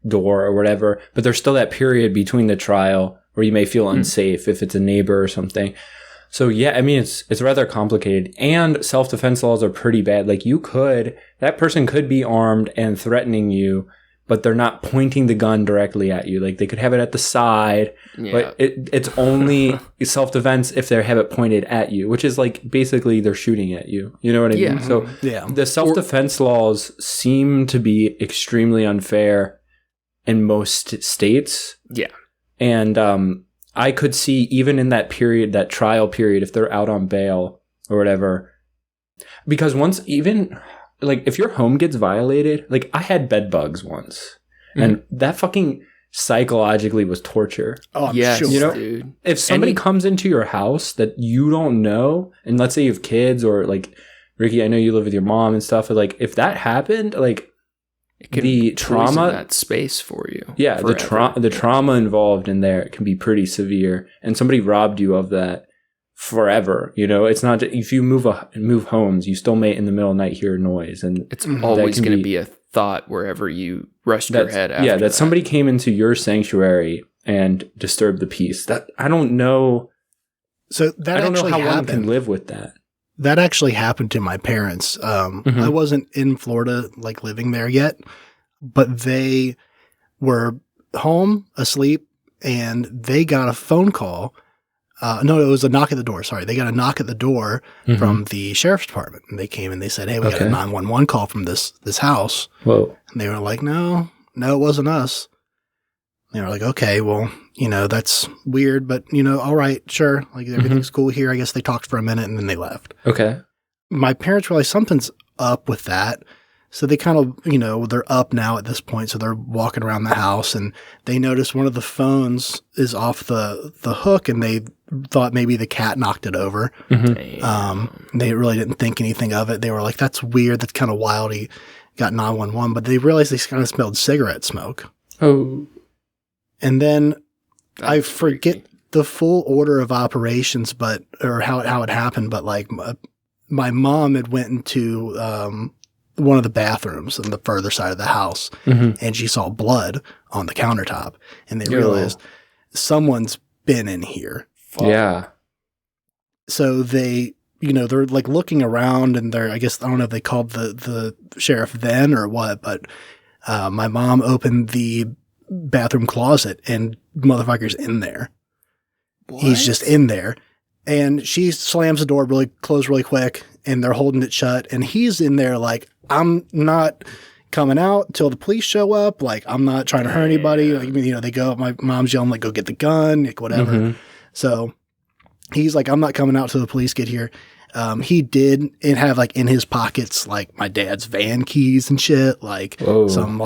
Speaker 1: door or whatever. But there's still that period between the trial where you may feel unsafe if it's a neighbor or something. So yeah, I mean, it's rather complicated, and self-defense laws are pretty bad. Like that person could be armed and threatening you, but they're not pointing the gun directly at you. Like they could have it at the side, but it's only self-defense if they have it pointed at you, which is like basically they're shooting at you. You know what I mean? So the self-defense laws seem to be extremely unfair in most states. Yeah. And, I could see even in that period, that trial period, if they're out on bail or whatever, because once even like if your home gets violated, like I had bed bugs once and that fucking psychologically was torture.
Speaker 2: Oh, yes,
Speaker 1: sure.
Speaker 3: Dude.
Speaker 1: If somebody comes into your house that you don't know, and let's say you have kids or like Ricky, I know you live with your mom and stuff, but like if that happened, like
Speaker 3: it can
Speaker 1: the trauma
Speaker 3: that space for you.
Speaker 1: Yeah, the trauma involved in there can be pretty severe, and somebody robbed you of that forever. It's not if you move homes, you still may in the middle of the night hear a noise, and
Speaker 3: it's always going to be a thought wherever you rest your head. After that
Speaker 1: somebody came into your sanctuary and disturbed the peace. That I don't know.
Speaker 2: So that I don't know how one
Speaker 1: can live with that.
Speaker 2: That actually happened to my parents. I wasn't in Florida, like living there yet, but they were home asleep and they got a phone call. No, it was a knock at the door. Sorry. They got a knock at the door from the sheriff's department, and they came and they said, hey, we got a 911 call from this house.
Speaker 1: Whoa.
Speaker 2: And they were like, no, it wasn't us. They were like, okay, well, that's weird, but, all right, sure. Like, everything's cool here. I guess they talked for a minute and then they left.
Speaker 1: Okay.
Speaker 2: My parents realized something's up with that. So they kind of, they're up now at this point. So they're walking around the house and they notice one of the phones is off the hook and they thought maybe the cat knocked it over. They really didn't think anything of it. They were like, that's weird. That's kind of wild. He got 911, but they realized they kind of smelled cigarette smoke.
Speaker 1: Oh.
Speaker 2: And then
Speaker 3: That's
Speaker 2: I forget
Speaker 3: freaky.
Speaker 2: the full order of operations, or how it happened. But like my mom had went into, one of the bathrooms on the further side of the house and she saw blood on the countertop and they realized someone's been in here.
Speaker 1: Fuck. Yeah.
Speaker 2: So they, they're like looking around and I guess, I don't know if they called the sheriff then or what, but my mom opened the bathroom closet and motherfucker's in there. What? He's just in there. And she slams the door closed really quick and they're holding it shut. And he's in there like, I'm not coming out until the police show up. Like, I'm not trying to hurt anybody. Like, they go, my mom's yelling, like, go get the gun, like, whatever. So he's like, I'm not coming out till the police get here. He did have like in his pockets, like my dad's van keys and shit, like some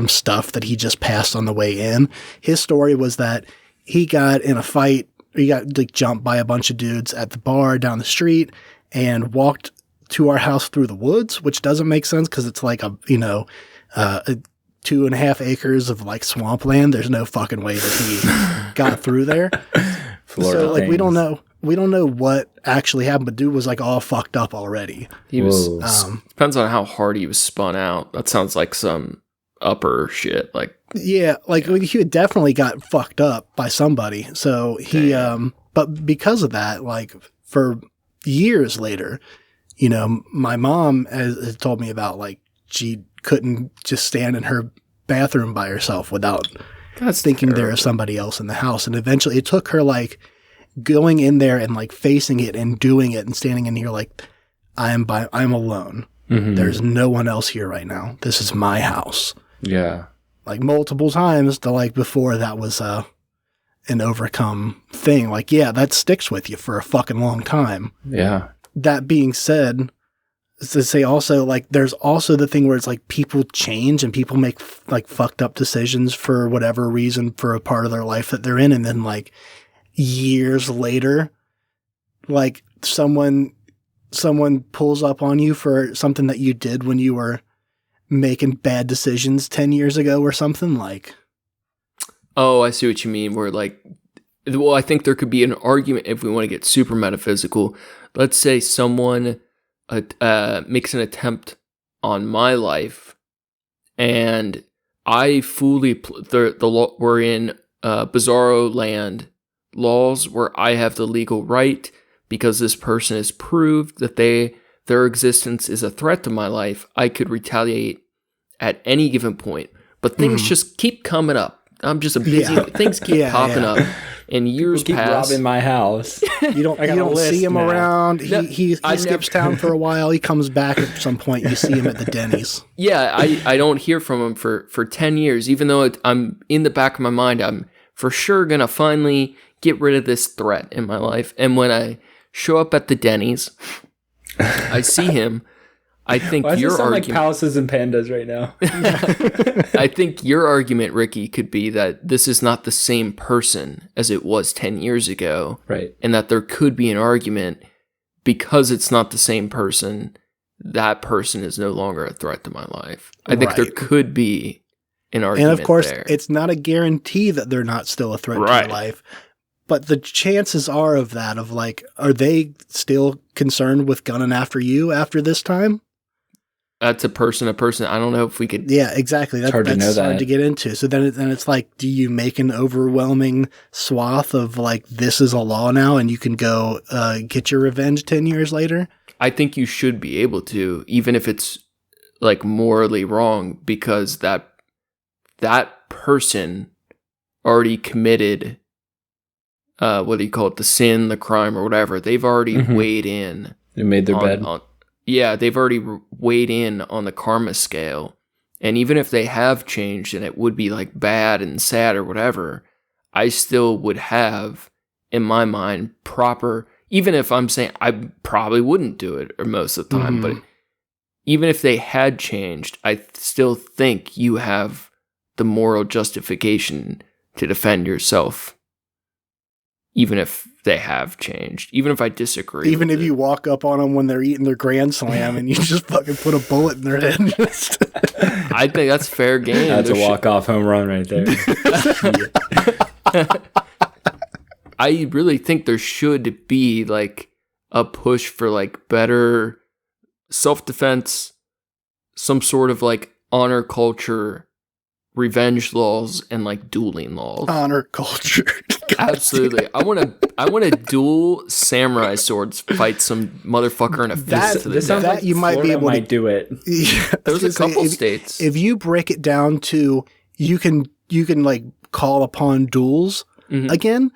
Speaker 2: stuff that he just passed on the way in. His story was that he got in a fight. He got like jumped by a bunch of dudes at the bar down the street and walked to our house through the woods, which doesn't make sense because it's like a 2.5 acres of like swampland. There's no fucking way that he got through there.
Speaker 1: Florida
Speaker 2: so like
Speaker 1: things.
Speaker 2: we don't know what actually happened, but dude was like all fucked up already.
Speaker 3: He was depends on how hard he was spun out. That sounds like some upper shit. Like
Speaker 2: he had definitely got fucked up by somebody. So he but because of that, like for years later, my mom has told me about like she couldn't just stand in her bathroom by herself without thinking there was somebody else in the house. And eventually it took her like going in there and like facing it and doing it and standing in here like I'm alone. There's no one else here right now. This is my house.
Speaker 1: Yeah.
Speaker 2: Like multiple times to like before that was an overcome thing. Like, yeah, that sticks with you for a fucking long time.
Speaker 1: Yeah.
Speaker 2: That being said, to say also, like, there's also the thing where it's like people change and people make like fucked up decisions for whatever reason for a part of their life that they're in. And then like years later, like someone pulls up on you for something that you did when you were making bad decisions 10 years ago or something like.
Speaker 3: Oh, I see what you mean. Where like, well, I think there could be an argument if we want to get super metaphysical. Let's say someone makes an attempt on my life, and I fully we're in bizarro land laws where I have the legal right because this person has proved that their existence is a threat to my life. I could retaliate at any given point, but things just keep coming up. I'm just a busy. Things keep popping up. And years
Speaker 1: keep
Speaker 3: pass.
Speaker 1: robbing my house.
Speaker 2: You don't see him around. He skips town for a while. He comes back at some point. You see him at the Denny's.
Speaker 3: Yeah, I don't hear from him for 10 years, even though I'm in the back of my mind, I'm for sure going to finally get rid of this threat in my life. And when I show up at the Denny's, I see him. I think
Speaker 1: Why does
Speaker 3: your
Speaker 1: it sound
Speaker 3: argument,
Speaker 1: like palaces and pandas right now?
Speaker 3: I think your argument, Ricky, could be that this is not the same person as it was 10 years ago.
Speaker 1: Right.
Speaker 3: And that there could be an argument because it's not the same person, that person is no longer a threat to my life. I think there could be an argument.
Speaker 2: And of course,
Speaker 3: there.
Speaker 2: It's not a guarantee that they're not still a threat to your life. But the chances are of that, of like, are they still concerned with gunning after you after this time?
Speaker 3: That's a person. I don't know if we could.
Speaker 2: Yeah, exactly. That's hard to know that. Hard to get into. So then it's like, do you make an overwhelming swath of like, this is a law now and you can go get your revenge 10 years later?
Speaker 3: I think you should be able to, even if it's like morally wrong, because that person already committed, what do you call it? The sin, the crime or whatever. They've already weighed in.
Speaker 1: They made their bed.
Speaker 3: Yeah, they've already weighed in on the karma scale, And even if they have changed and it would be like bad and sad or whatever, I still would have, in my mind, proper, even if I'm saying I probably wouldn't do it or most of the time, but even if they had changed, I still think you have the moral justification to defend yourself, even if they have changed, even if I disagree.
Speaker 2: Even if you walk up on them when they're eating their Grand Slam and you just fucking put a bullet in their head.
Speaker 3: I think that's fair game.
Speaker 1: That's a walk-off home run right there.
Speaker 3: I really think there should be like a push for like better self-defense, some sort of like honor culture, revenge laws, and like dueling laws.
Speaker 2: Honor culture.
Speaker 3: Absolutely. I want to duel samurai swords fight some motherfucker in a fist to the death.
Speaker 2: That you might be able to
Speaker 1: do it.
Speaker 2: Yeah,
Speaker 3: there's a couple states.
Speaker 2: If you break it down to you can like call upon duels again,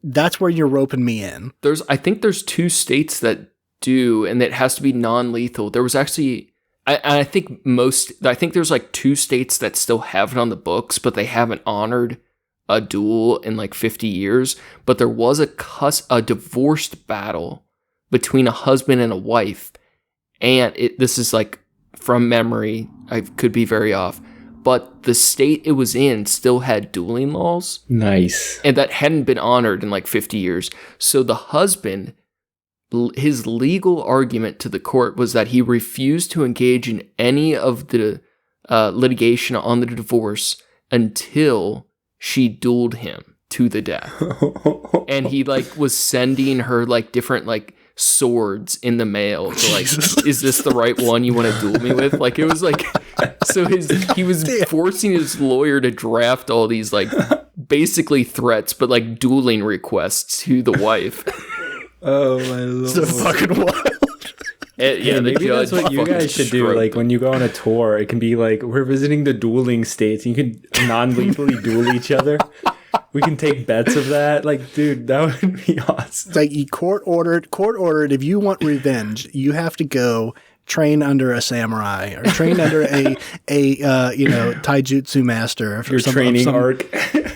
Speaker 2: that's where you're roping me in.
Speaker 3: I think there's 2 states that do, and it has to be non-lethal. There was actually, I think there's like 2 states that still have it on the books, but they haven't honored a duel in like 50 years. But there was a divorced battle between a husband and a wife, and this is like from memory, I could be very off, but the state it was in still had dueling laws.
Speaker 1: Nice.
Speaker 3: And that hadn't been honored in like 50 years. So the husband, his legal argument to the court was that he refused to engage in any of the litigation on the divorce until she dueled him to the death. And he like was sending her like different like swords in the mail to like, is this the right one you want to duel me with? Like it was like, so he was forcing his lawyer to draft all these like basically threats, but like dueling requests to the wife.
Speaker 1: Oh my lord.
Speaker 2: It's fucking wild.
Speaker 3: Yeah,
Speaker 1: maybe that's what you guys should do. Like when you go on a tour, it can be like we're visiting the dueling states, and you can non-lethally duel each other. We can take bets of that. Like, dude, that would be awesome.
Speaker 2: It's like you court ordered. If you want revenge, you have to go train under a samurai or train under a taijutsu master.
Speaker 1: Your training arc.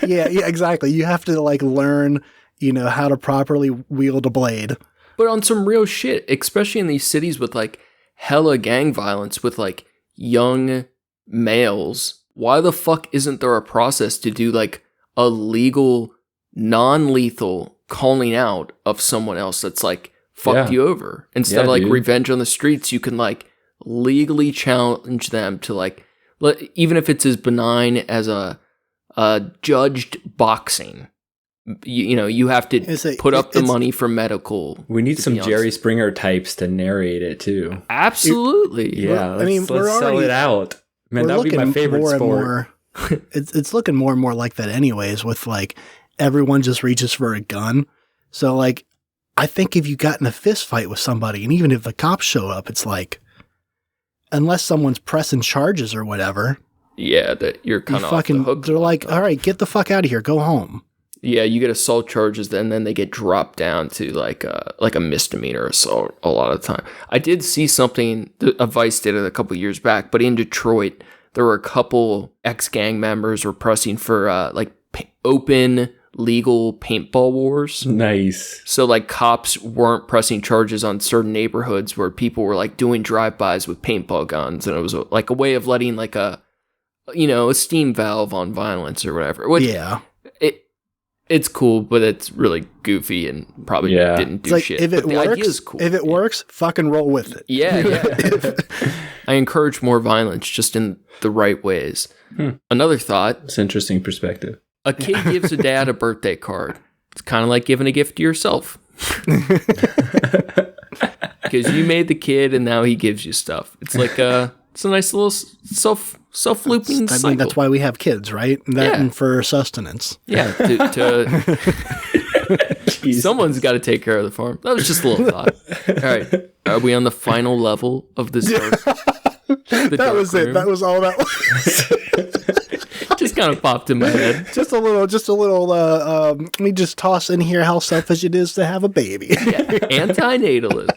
Speaker 2: yeah, exactly. You have to like learn, how to properly wield a blade.
Speaker 3: But on some real shit, especially in these cities with like hella gang violence with like young males, why the fuck isn't there a process to do like a legal, non-lethal calling out of someone else that's like fucked you over? Instead of like revenge on the streets, you can like legally challenge them to like, even if it's as benign as a judged boxing. You have to put up the money for medical.
Speaker 1: We need some Jerry Springer types to narrate it too.
Speaker 3: Absolutely.
Speaker 1: Yeah, let's sell it out. Man, that would be my favorite sport.
Speaker 2: It's looking more and more like that anyways, with like everyone just reaches for a gun. So like, I think if you got in a fist fight with somebody, and even if the cops show up, it's like, unless someone's pressing charges or whatever.
Speaker 3: Yeah, that you're kind of off the hook.
Speaker 2: They're like, all right, get the fuck out of here, go home.
Speaker 3: Yeah, you get assault charges, and then they get dropped down to like a misdemeanor assault a lot of the time. I did see something, Vice did it a couple years back, but in Detroit, there were a couple ex-gang members were pressing for open legal paintball wars.
Speaker 1: Nice.
Speaker 3: So like cops weren't pressing charges on certain neighborhoods where people were like doing drive-bys with paintball guns, and it was like a way of letting like a steam valve on violence or whatever. Which,
Speaker 2: yeah.
Speaker 3: It's cool, but it's really goofy and probably didn't do shit.
Speaker 2: If it works, the idea is cool. If it works, fucking roll with it.
Speaker 3: Yeah. I encourage more violence, just in the right ways. Another thought.
Speaker 1: It's an interesting perspective.
Speaker 3: A kid gives a dad a birthday card. It's kind of like giving a gift to yourself. Because you made the kid and now he gives you stuff. It's like it's a nice little self-looping cycle.
Speaker 2: I mean, that's why we have kids, right? And for sustenance.
Speaker 3: Yeah. Someone's got to take care of the farm. That was just a little thought. All right. Are we on the final level of this dark?
Speaker 2: That was room? It. That was all that was.
Speaker 3: Just kind of popped in my head.
Speaker 2: Just a little. Let me just toss in here how selfish it is to have a baby.
Speaker 3: Anti-natalist.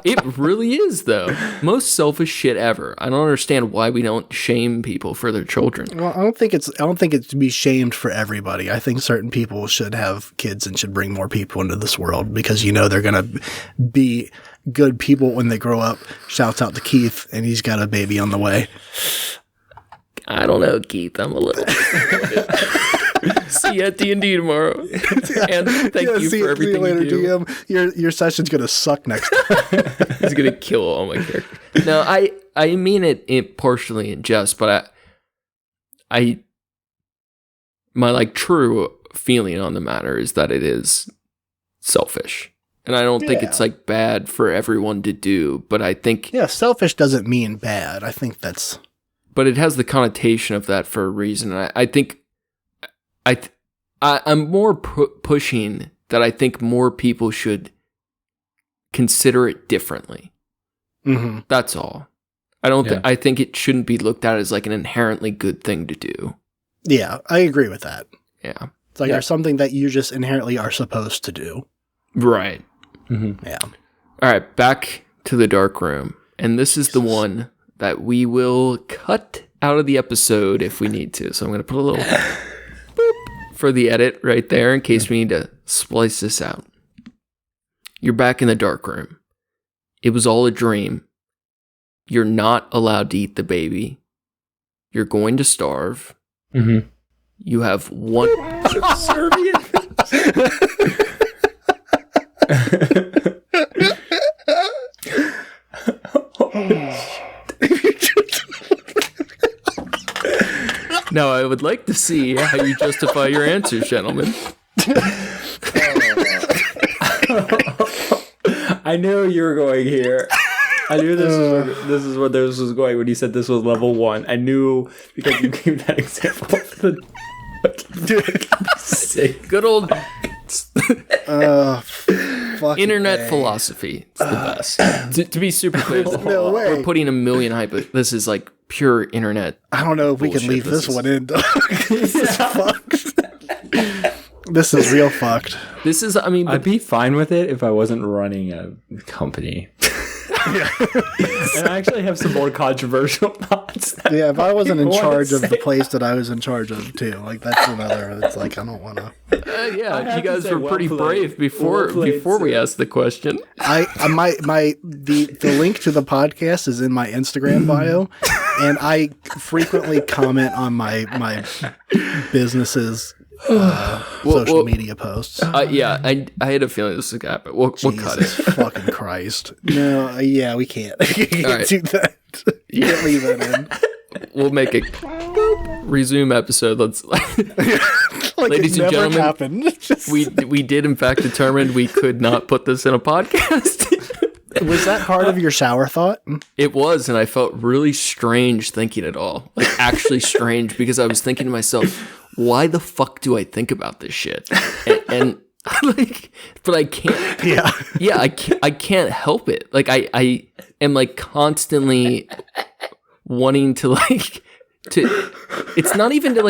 Speaker 3: It really is, though. Most selfish shit ever. I don't understand why we don't shame people for their children.
Speaker 2: Well, I don't think it's to be shamed for everybody. I think certain people should have kids and should bring more people into this world because they're gonna be good people when they grow up. Shouts out to Keith, and he's got a baby on the way.
Speaker 3: I don't know, Keith. I'm a little. See you at D&D tomorrow. And thank you for everything later, you do.
Speaker 2: DM. Your session's gonna suck next time.
Speaker 3: He's gonna kill all my characters. No, I mean it partially in jest, but my true feeling on the matter is that it is selfish. And I don't think it's bad for everyone to do, but I think
Speaker 2: selfish doesn't mean bad. I think that's.
Speaker 3: But it has the connotation of that for a reason. I think I'm more pushing that I think more people should consider it differently.
Speaker 2: Mm-hmm.
Speaker 3: That's all. I think it shouldn't be looked at as an inherently good thing to do.
Speaker 2: Yeah, I agree with that.
Speaker 3: Yeah.
Speaker 2: It's there's something that you just inherently are supposed to do.
Speaker 3: Right.
Speaker 2: Mm-hmm. Yeah.
Speaker 3: All right, back to the dark room. And this is the one that we will cut out of the episode if we need to. So I'm going to put a little boop for the edit right there in case we need to splice this out. You're back in the dark room. It was all a dream. You're not allowed to eat the baby. You're going to starve.
Speaker 1: Mm-hmm.
Speaker 3: You have one
Speaker 1: subservient.
Speaker 3: Now, I would like to see how you justify your answers, gentlemen.
Speaker 1: I knew you were going here. I knew this is where this was going when you said this was level 1. I knew because you gave that example.
Speaker 3: Good old internet philosophy. It's the best. To be super clear, we're putting a million this is pure internet.
Speaker 2: I don't know if we can leave this one in. This is fucked. This is real fucked.
Speaker 3: This is, I'd
Speaker 1: be fine with it if I wasn't running a company. And I actually have some more controversial thoughts.
Speaker 2: Yeah, if I wasn't in charge of the place that I was in charge of too, that's another. It's I don't want to.
Speaker 3: You guys were pretty brave before we asked the question.
Speaker 2: The link to the podcast is in my Instagram bio, and I frequently comment on my business's social media posts.
Speaker 3: I had a feeling this was gonna happen. We'll cut it.
Speaker 2: Fucking Christ. No, we can't. You can't do that. You can't leave that in.
Speaker 3: We'll make a resume episode. Let's ladies and gentlemen, we did in fact determine we could not put this in a podcast.
Speaker 2: Was that part of your shower thought?
Speaker 3: It was, and I felt really strange thinking it all. Actually strange, because I was thinking to myself, why the fuck do I think about this shit? And but I can't. Yeah, I can't help it. I am constantly wanting to it's not even to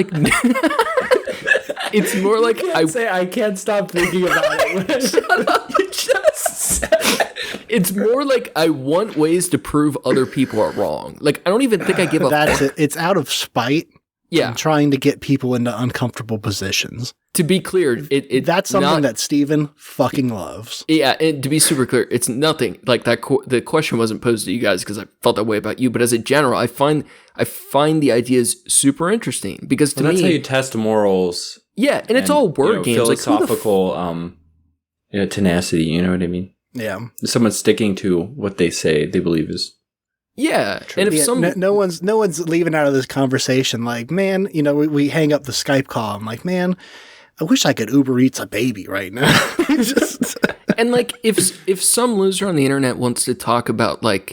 Speaker 3: it's more
Speaker 1: I can't stop thinking about it.
Speaker 3: Shut up. You just said it. It's more I want ways to prove other people are wrong. I don't even think I give a fuck.
Speaker 2: It's out of spite.
Speaker 3: Yeah.
Speaker 2: Trying to get people into uncomfortable positions.
Speaker 3: To be clear,
Speaker 2: that's something that Steven fucking loves.
Speaker 3: Yeah, and to be super clear, it's nothing that. The question wasn't posed to you guys because I felt that way about you, but as a general, I find the ideas super interesting because to me,
Speaker 1: that's how you test morals.
Speaker 3: Yeah, and it's all word games,
Speaker 1: philosophical tenacity. You know what I mean?
Speaker 2: Yeah,
Speaker 1: someone's sticking to what they say they believe is.
Speaker 3: Yeah, true. And if
Speaker 2: no one's leaving out of this conversation man, we hang up the Skype call. I'm man, I wish I could Uber Eats a baby right now.
Speaker 3: And if some loser on the internet wants to talk about when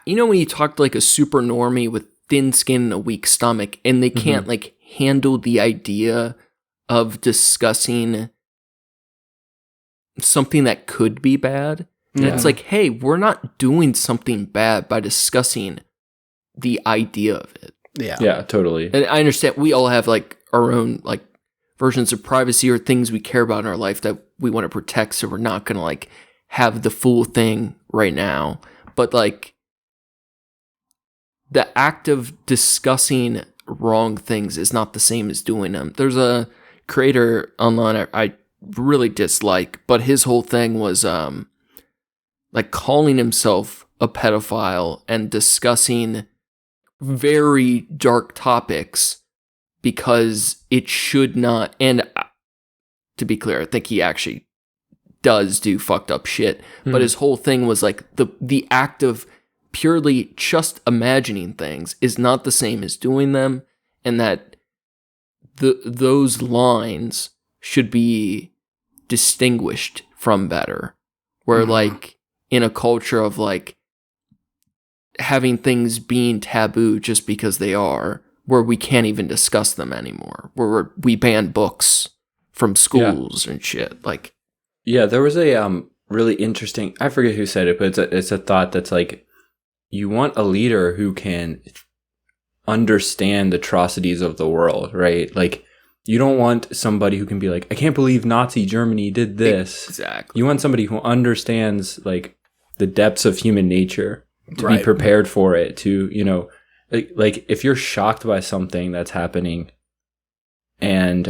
Speaker 3: you talk to a super normie with thin skin and a weak stomach, and they can't handle the idea of discussing something that could be bad. Yeah. It's hey, we're not doing something bad by discussing the idea of it.
Speaker 2: Yeah.
Speaker 1: Yeah, totally.
Speaker 3: And I understand we all have like our own like versions of privacy or things we care about in our life that we want to protect, so we're not going to like have the full thing right now. But like the act of discussing wrong things is not the same as doing them. There's a creator online I really dislike, but his whole thing was like calling himself a pedophile and discussing very dark topics because it should not. And to be clear, I think he actually does do fucked up shit. But his whole thing was like the act of purely just imagining things is not the same as doing them, and that those lines should be distinguished from better. Where like in a culture of like having things being taboo just because they are, where we can't even discuss them anymore, where we ban books from schools and shit. Like,
Speaker 1: yeah, there was a really interesting, I forget who said it, but it's a thought that's like, you want a leader who can understand the atrocities of the world, right? Like, you don't want somebody who can be like, I can't believe Nazi Germany did this.
Speaker 3: Exactly.
Speaker 1: You want somebody who understands like the depths of human nature, to
Speaker 2: Right.
Speaker 1: be prepared for it, to, you know, like if you're shocked by something that's happening and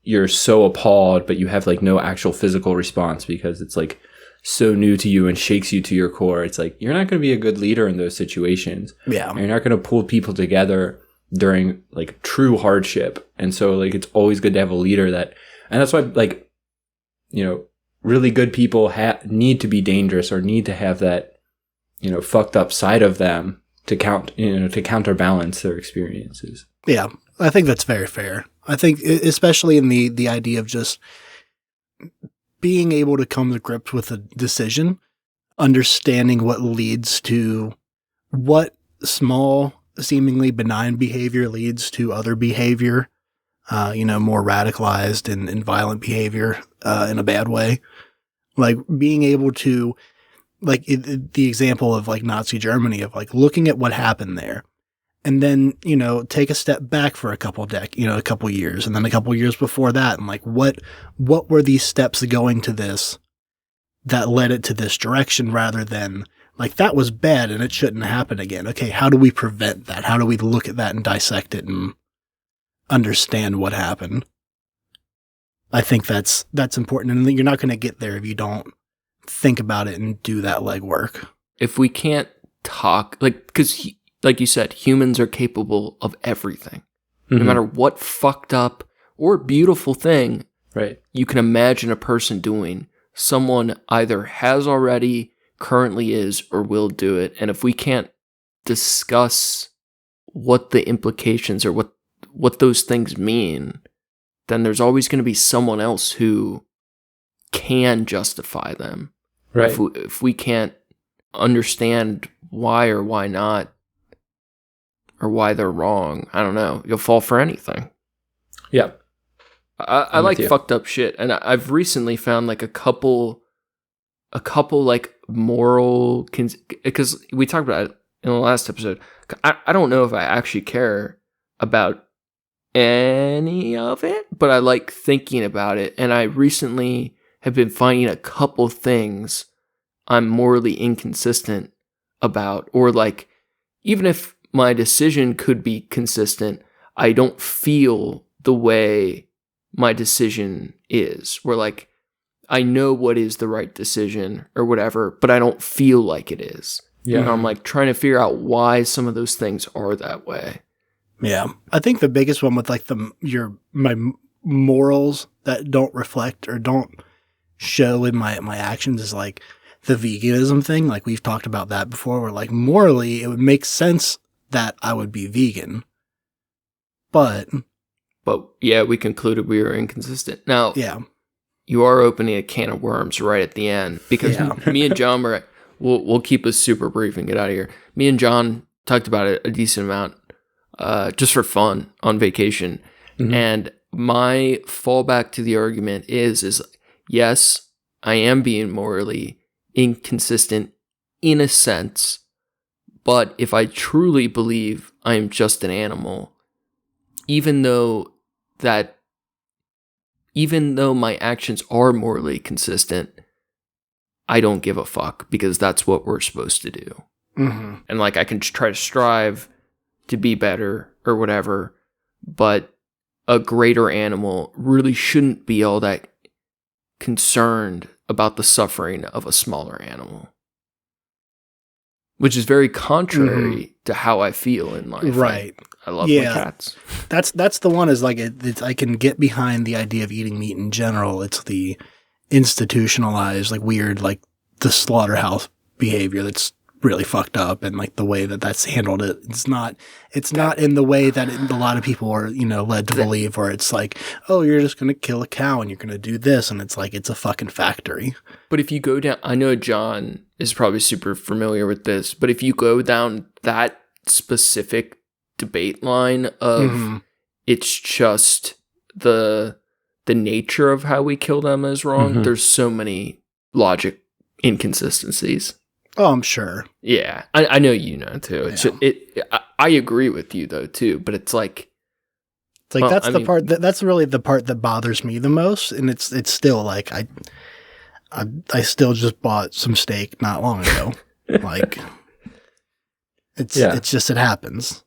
Speaker 1: you're so appalled, but you have like no actual physical response because it's like so new to you and shakes you to your core, it's like you're not going to be a good leader in those situations.
Speaker 2: Yeah.
Speaker 1: You're not going to pull people together during like true hardship. And so like it's always good to have a leader that, and that's why like, you know, really good people need to be dangerous or need to have that, you know, fucked up side of them to counterbalance their experiences.
Speaker 2: Yeah, I think that's very fair. I think especially in the idea of just being able to come to grips with a decision, understanding what leads to what small, seemingly benign behavior leads to other behavior, more radicalized and violent behavior in a bad way. Like being able to, like the example of like Nazi Germany, of like looking at what happened there and then, you know, take a step back for a couple years, and then a couple years before that. And like, what were these steps going to this that led it to this direction, rather than like, that was bad and it shouldn't happen again. Okay. How do we prevent that? How do we look at that and dissect it and understand what happened? I think that's important. And you're not going to get there if you don't think about it and do that legwork.
Speaker 3: if we can't talk, like, because like you said, humans are capable of everything. No matter what fucked up or beautiful thing
Speaker 1: right,
Speaker 3: you can imagine a person doing, someone either has already, currently is, or will do it. And if we can't discuss what the implications or what those things mean, then there's always going to be someone else who can justify them.
Speaker 1: right.
Speaker 3: If we can't understand why or why not, or why they're wrong, I don't know, you'll fall for anything.
Speaker 1: Yeah.
Speaker 3: I like fucked up shit, and I've recently found like a couple like moral, because we talked about it in the last episode. I don't know if I actually care about any of it, but I like thinking about it, and I recently have been finding a couple things I'm morally inconsistent about, or like, even if my decision could be consistent, I don't feel the way my decision is, where like, I know what is the right decision or whatever, but I don't feel like it is.
Speaker 1: Yeah.
Speaker 3: And I'm like trying to figure out why some of those things are that way.
Speaker 2: Yeah. I think the biggest one with like my morals that don't reflect or don't show in my actions is like the veganism thing. Like we've talked about that before, where like morally it would make sense that I would be vegan. But
Speaker 3: yeah, we concluded we were inconsistent. Now,
Speaker 2: yeah.
Speaker 3: You are opening a can of worms right at the end, because me and John we'll keep this super brief and get out of here. Me and John talked about it a decent amount, just for fun on vacation. Mm-hmm. And my fallback to the argument is yes, I am being morally inconsistent in a sense, but if I truly believe I am just an animal, even though my actions are morally consistent, I don't give a fuck because that's what we're supposed to do.
Speaker 2: Mm-hmm.
Speaker 3: And like, I can try to strive to be better or whatever, but a greater animal really shouldn't be all that concerned about the suffering of a smaller animal, which is very contrary to how I feel in life.
Speaker 2: Right.
Speaker 3: I love my cats.
Speaker 2: That's the one is like, I can get behind the idea of eating meat in general. It's the institutionalized, like weird, like the slaughterhouse behavior that's really fucked up, and like the way that that's handled. It's not in the way that a lot of people are, led to believe, where it's like, oh, you're just going to kill a cow and you're going to do this. And it's like, it's a fucking factory.
Speaker 3: But if you go down, I know John is probably super familiar with this, but if you go down that specific debate line of it's just the nature of how we kill them is wrong, there's so many logic inconsistencies.
Speaker 2: Oh, I'm sure.
Speaker 3: Yeah, I know you know too. I agree with you though too, but it's like
Speaker 2: that's the part that's really the part that bothers me the most, and it's still like I still just bought some steak not long ago. Like it's just it happens.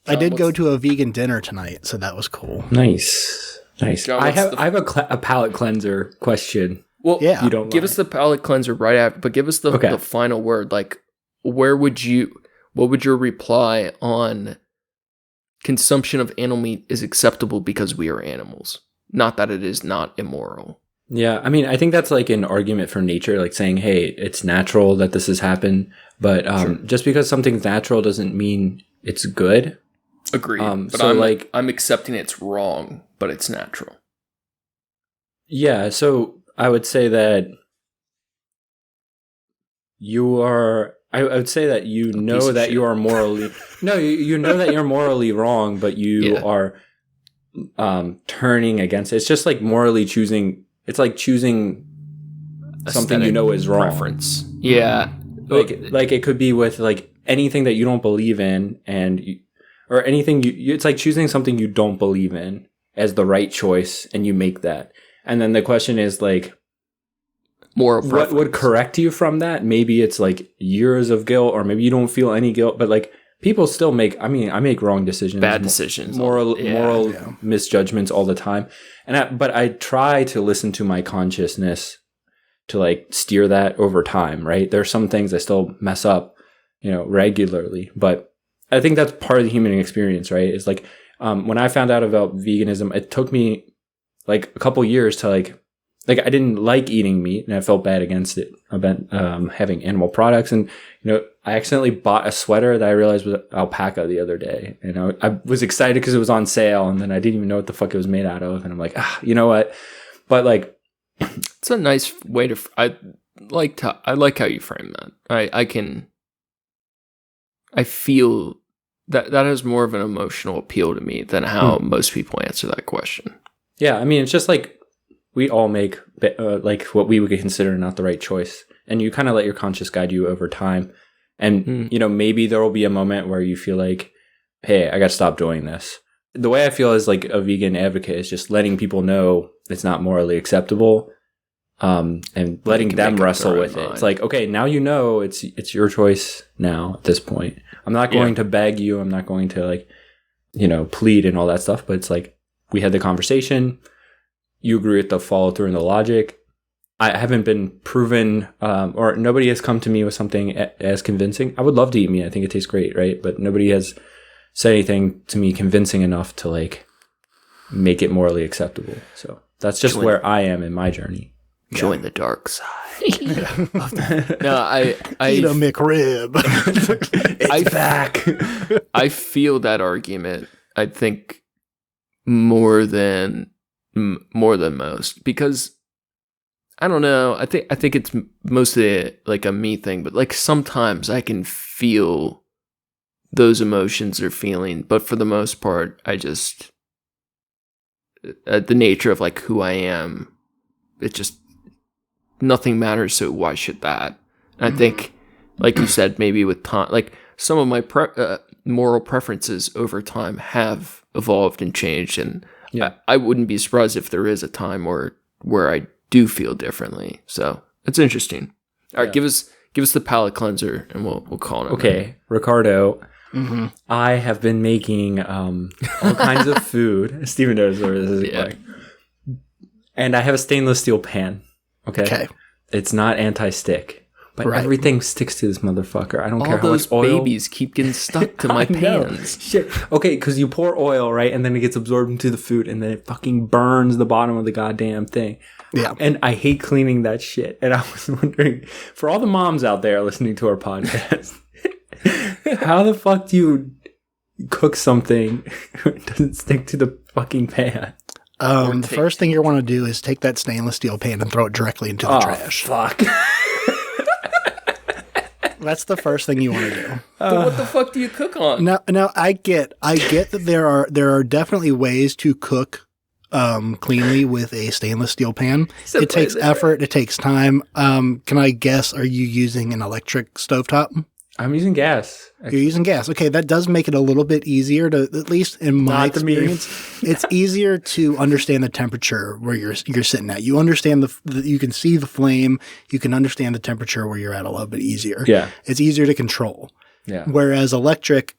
Speaker 2: I did go to a vegan dinner tonight, so that was cool.
Speaker 1: Nice.
Speaker 3: John,
Speaker 1: I have a palate cleanser question.
Speaker 3: Well,
Speaker 2: yeah.
Speaker 1: You don't
Speaker 3: give us the palate cleanser right after, but give us the final word. Like, what would your reply on consumption of animal meat is acceptable because we are animals, not that it is not immoral?
Speaker 1: Yeah, I mean, I think that's like an argument for nature, like saying, hey, it's natural that this has happened, but just because something's natural doesn't mean it's good.
Speaker 3: Agreed. But
Speaker 1: so
Speaker 3: I'm accepting it's wrong, but it's natural.
Speaker 1: Yeah, so I would say that you are. I would say that you know that you are morally. No, you know that you're morally wrong, but you are turning against it. It's just like morally choosing. It's like choosing something you know is wrong.
Speaker 3: Preference. Yeah,
Speaker 1: like it could be with like anything that you don't believe in, or anything you. It's like choosing something you don't believe in as the right choice, and you make that. And then the question is like, what would correct you from that? Maybe it's like years of guilt, or maybe you don't feel any guilt, but like people still make, I make wrong decisions,
Speaker 3: bad decisions,
Speaker 1: moral misjudgments all the time. But I try to listen to my consciousness to like steer that over time, right? There's some things I still mess up, regularly, but I think that's part of the human experience, right? It's like, when I found out about veganism, it took me like a couple years to like I didn't like eating meat, and I felt bad against it about having animal products. And I accidentally bought a sweater that I realized was alpaca the other day, and I was excited because it was on sale, and then I didn't even know what the fuck it was made out of, and I'm like, you know what? But like,
Speaker 3: it's a nice way to. I like how you frame that. I feel that has more of an emotional appeal to me than how most people answer that question.
Speaker 1: Yeah, I mean, it's just like we all make like what we would consider not the right choice, and you kind of let your conscience guide you over time. And maybe there will be a moment where you feel like, hey, I got to stop doing this. The way I feel as like a vegan advocate is just letting people know it's not morally acceptable, and letting them wrestle with it. It's like, okay, now it's your choice now at this point. I'm not going to beg you. I'm not going to like, plead and all that stuff. But it's like, we had the conversation. You agree with the follow through and the logic. I haven't been proven, or nobody has come to me with something as convincing. I would love to eat meat. I think it tastes great, right? But nobody has said anything to me convincing enough to like make it morally acceptable. So that's just where I am in my journey.
Speaker 3: Join the dark side. No, I
Speaker 2: eat a McRib.
Speaker 1: It's back.
Speaker 3: I feel that argument. I think more than most, because I don't know. I think it's mostly like a me thing, but like sometimes I can feel those emotions they're feeling, but for the most part, I just the nature of like who I am, it just nothing matters. So why should that? And I think, like you said, maybe with time, like some of my moral preferences over time have evolved and changed, and I wouldn't be surprised if there is a time where I do feel differently. So it's interesting. All right, give us the palate cleanser, and we'll call it.
Speaker 1: Okay, Ricardo. Mm-hmm. I have been making all kinds of food. Steven knows where this is going. And I have a stainless steel pan. Okay. It's not anti-stick, but everything sticks to this motherfucker. I don't care how much oil.
Speaker 3: All those babies keep getting stuck to my pans.
Speaker 1: Shit. Okay, because you pour oil, right, and then it gets absorbed into the food, and then it fucking burns the bottom of the goddamn thing. Yeah. And I hate cleaning that shit. And I was wondering, for all the moms out there listening to our podcast, how the fuck do you cook something that doesn't stick to the fucking pan?
Speaker 2: The first thing you want to do is take that stainless steel pan and throw it directly into the trash.
Speaker 1: Fuck.
Speaker 2: That's the first thing you want to do.
Speaker 3: But what the fuck do you cook on?
Speaker 2: Now I get that there are definitely ways to cook cleanly with a stainless steel pan. It takes effort. It takes time. Can I guess? Are you using an electric stovetop?
Speaker 1: I'm using gas.
Speaker 2: You're using gas. Okay, that does make it a little bit easier to, at least in my experience, it's easier to understand the temperature where you're sitting at. You understand you can see the flame. You can understand the temperature where you're at a little bit easier.
Speaker 1: Yeah.
Speaker 2: It's easier to control.
Speaker 1: Yeah.
Speaker 2: Whereas electric,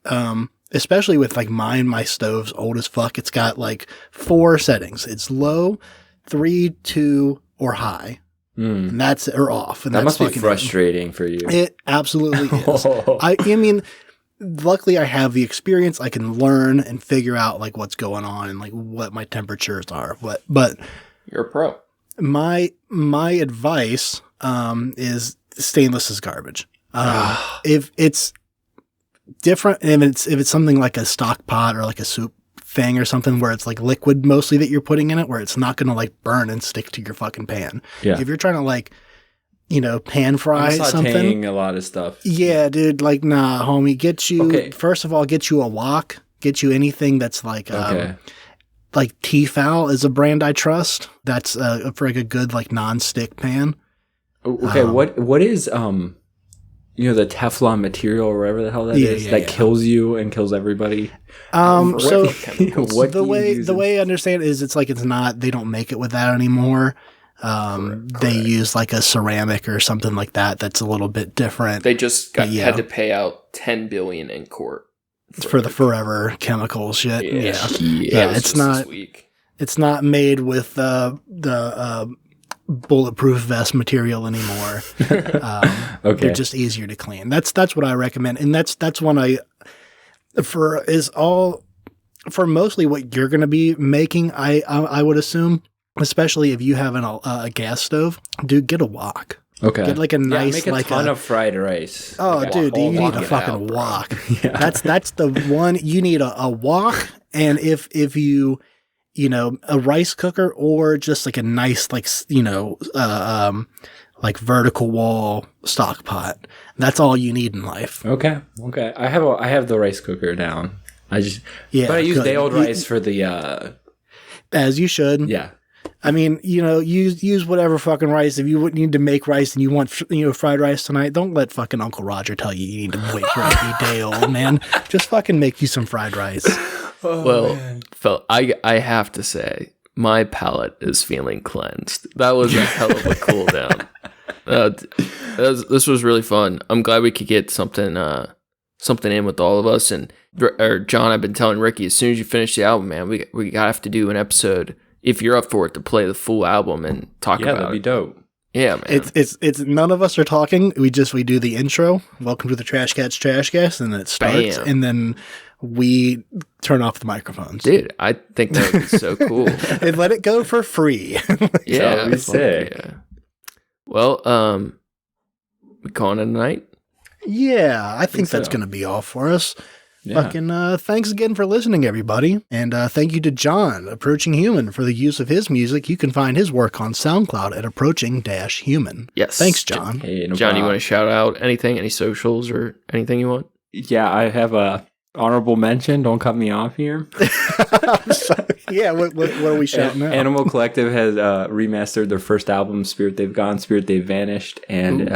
Speaker 2: especially with like my stove's old as fuck, it's got like 4 settings. It's low, 3, 2, or high. And that's or off. And
Speaker 1: that must be frustrating for you.
Speaker 2: It absolutely is. I mean, luckily I have the experience. I can learn and figure out like what's going on and like what my temperatures are. But
Speaker 3: you're a pro.
Speaker 2: My advice is stainless is garbage. If it's different, if it's something like a stock pot or like a soup thing or something where it's like liquid mostly that you're putting in it, where it's not going to like burn and stick to your fucking pan.
Speaker 1: Yeah.
Speaker 2: If you're trying to like, pan fry something,
Speaker 1: a lot of stuff.
Speaker 2: Yeah, dude. Like, nah, homie. First of all, get you a wok. Get you anything that's like, like Tefal is a brand I trust. That's for like a good like non-stick pan.
Speaker 1: Okay, what is the Teflon material or whatever the hell that is that kills you and kills everybody.
Speaker 2: The way I understand it is they don't make it with that anymore. They use like a ceramic or something like that. That's a little bit different.
Speaker 3: They just had to pay out $10 billion in court
Speaker 2: for the forever chemical shit. Yeah. It's not made with the bulletproof vest material anymore. They're just easier to clean. That's what I recommend, and that's one for mostly what you're going to be making. I would assume, especially if you have a gas stove, dude, get a wok.
Speaker 1: Okay,
Speaker 2: get like a nice
Speaker 1: make a ton of fried rice.
Speaker 2: Oh, dude, you need a fucking wok. That's the one you need a wok, and if you a rice cooker or just like a nice, like, like vertical wall stock pot. That's all you need in life.
Speaker 1: Okay. I have the rice cooker down. But I use day old rice for the,
Speaker 2: as you should.
Speaker 1: Yeah.
Speaker 2: I mean, use whatever fucking rice. If you would need to make rice and you want, fried rice tonight, don't let fucking Uncle Roger tell you need to wait for it to be day old, man. Just fucking make you some fried rice.
Speaker 3: Phil, I have to say, my palate is feeling cleansed. That was a hell of a cool down. This was really fun. I'm glad we could get something in with all of us. And John, I've been telling Ricky, as soon as you finish the album, man, we gotta have to do an episode, if you're up for it, to play the full album and talk about it. Yeah, that'd
Speaker 1: be dope.
Speaker 3: Yeah, man.
Speaker 2: It's none of us are talking. We do the intro. Welcome to the Trash Cats Trashcast, and then it starts, and then we turn off the microphones.
Speaker 3: Dude, I think that would be so cool.
Speaker 2: And let it go for free.
Speaker 3: Yeah, we say. Yeah. Well, we calling it a night?
Speaker 2: Yeah, I think that's going to be all for us. Yeah. Fucking thanks again for listening, everybody. And thank you to John, Approaching Human, for the use of his music. You can find his work on SoundCloud at Approaching-Human.
Speaker 3: Yes.
Speaker 2: Thanks, John.
Speaker 3: Hey, John, you want to shout out anything, any socials or anything you want?
Speaker 1: Yeah, I have a honorable mention. Don't cut me off here.
Speaker 2: Yeah, what are we shouting out?
Speaker 1: Animal Collective has remastered their first album, Spirit They've Gone, Spirit They've Vanished, and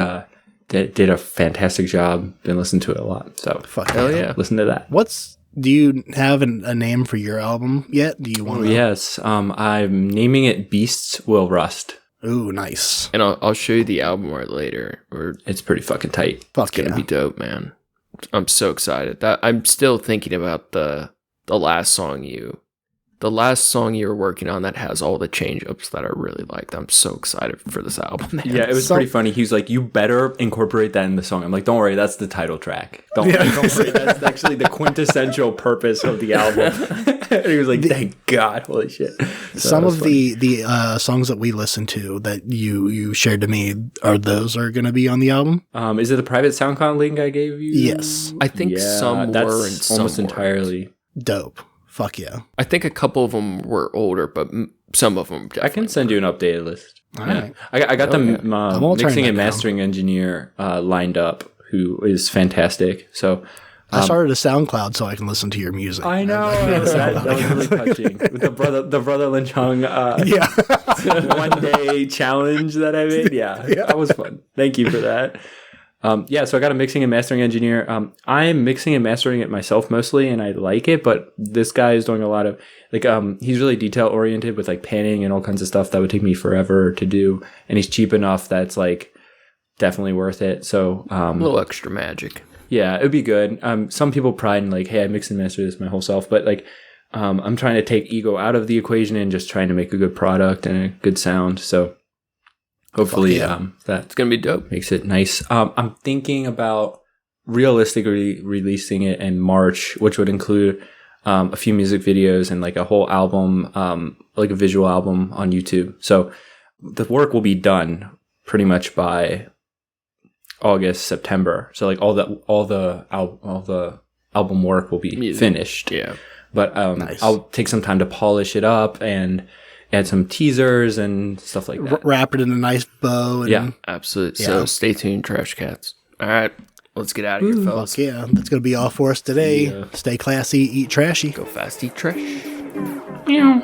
Speaker 1: did a fantastic job. Been listening to it a lot. So
Speaker 2: Fuck
Speaker 3: Hell yeah.
Speaker 1: listen to that.
Speaker 2: Do you have a name for your album yet? Do you want to?
Speaker 1: Yes. I'm naming it Beasts Will Rust.
Speaker 2: Ooh, nice.
Speaker 3: And I'll show you the album art later.
Speaker 1: It's pretty fucking tight.
Speaker 2: Fuck
Speaker 3: It's gonna be dope, man. I'm so excited. That I'm still thinking about the last song you were working on that has all the change ups that I really liked. I'm so excited for this album. Man.
Speaker 1: Yeah, it was pretty funny. He was like, "You better incorporate that in the song." I'm like, "Don't worry, that's the title track. Don't worry, that's actually the quintessential purpose of the album." And he was like, "Thank God, holy shit!" So
Speaker 2: some of the songs that we listened to that you shared to me are going to be on the album.
Speaker 1: Is it the private SoundCloud link I gave you?
Speaker 2: Yes,
Speaker 3: I think some
Speaker 1: that's
Speaker 3: were and some
Speaker 1: almost
Speaker 3: weren't.
Speaker 1: entirely.
Speaker 2: dope. Fuck yeah.
Speaker 3: I think a couple of them were older, but some of them definitely
Speaker 1: I can send you an updated list.
Speaker 2: All right.
Speaker 1: I got the
Speaker 2: won't turn
Speaker 1: mixing
Speaker 2: that
Speaker 1: and mastering engineer lined up, who is fantastic. So
Speaker 2: I started a SoundCloud so I can listen to your music.
Speaker 1: I know that was really touching. With the brother Lynch Hung 1 day challenge that I made. Yeah, that was fun. Thank you for that. So I got a mixing and mastering engineer. I'm mixing and mastering it myself mostly, and I like it. But this guy is doing a lot of he's really detail oriented with like panning and all kinds of stuff that would take me forever to do. And he's cheap enough that's like definitely worth it. So
Speaker 3: a little extra magic.
Speaker 1: Yeah, it'd be good. Some people pride in like, hey, I mix and master this my whole self, but like, I'm trying to take ego out of the equation and just trying to make a good product and a good sound. So hopefully,
Speaker 3: It's gonna be dope.
Speaker 1: makes it nice. I'm thinking about realistically releasing it in March, which would include a few music videos and like a whole album, like a visual album on YouTube. So the work will be done pretty much by August, September. So like all the album work will be finished.
Speaker 3: Yeah.
Speaker 1: But
Speaker 2: Nice.
Speaker 1: I'll take some time to polish it up and add some teasers and stuff like that.
Speaker 2: Wrap it in a nice bow. And
Speaker 1: Yeah.
Speaker 3: Absolutely.
Speaker 2: Yeah.
Speaker 3: So stay tuned, Trash Cats. All right, let's get out of here, fellas.
Speaker 2: Fuck yeah. That's going to be all for us today.
Speaker 1: Yeah.
Speaker 2: Stay classy, eat trashy.
Speaker 3: Go fast, eat trash.
Speaker 1: Meow.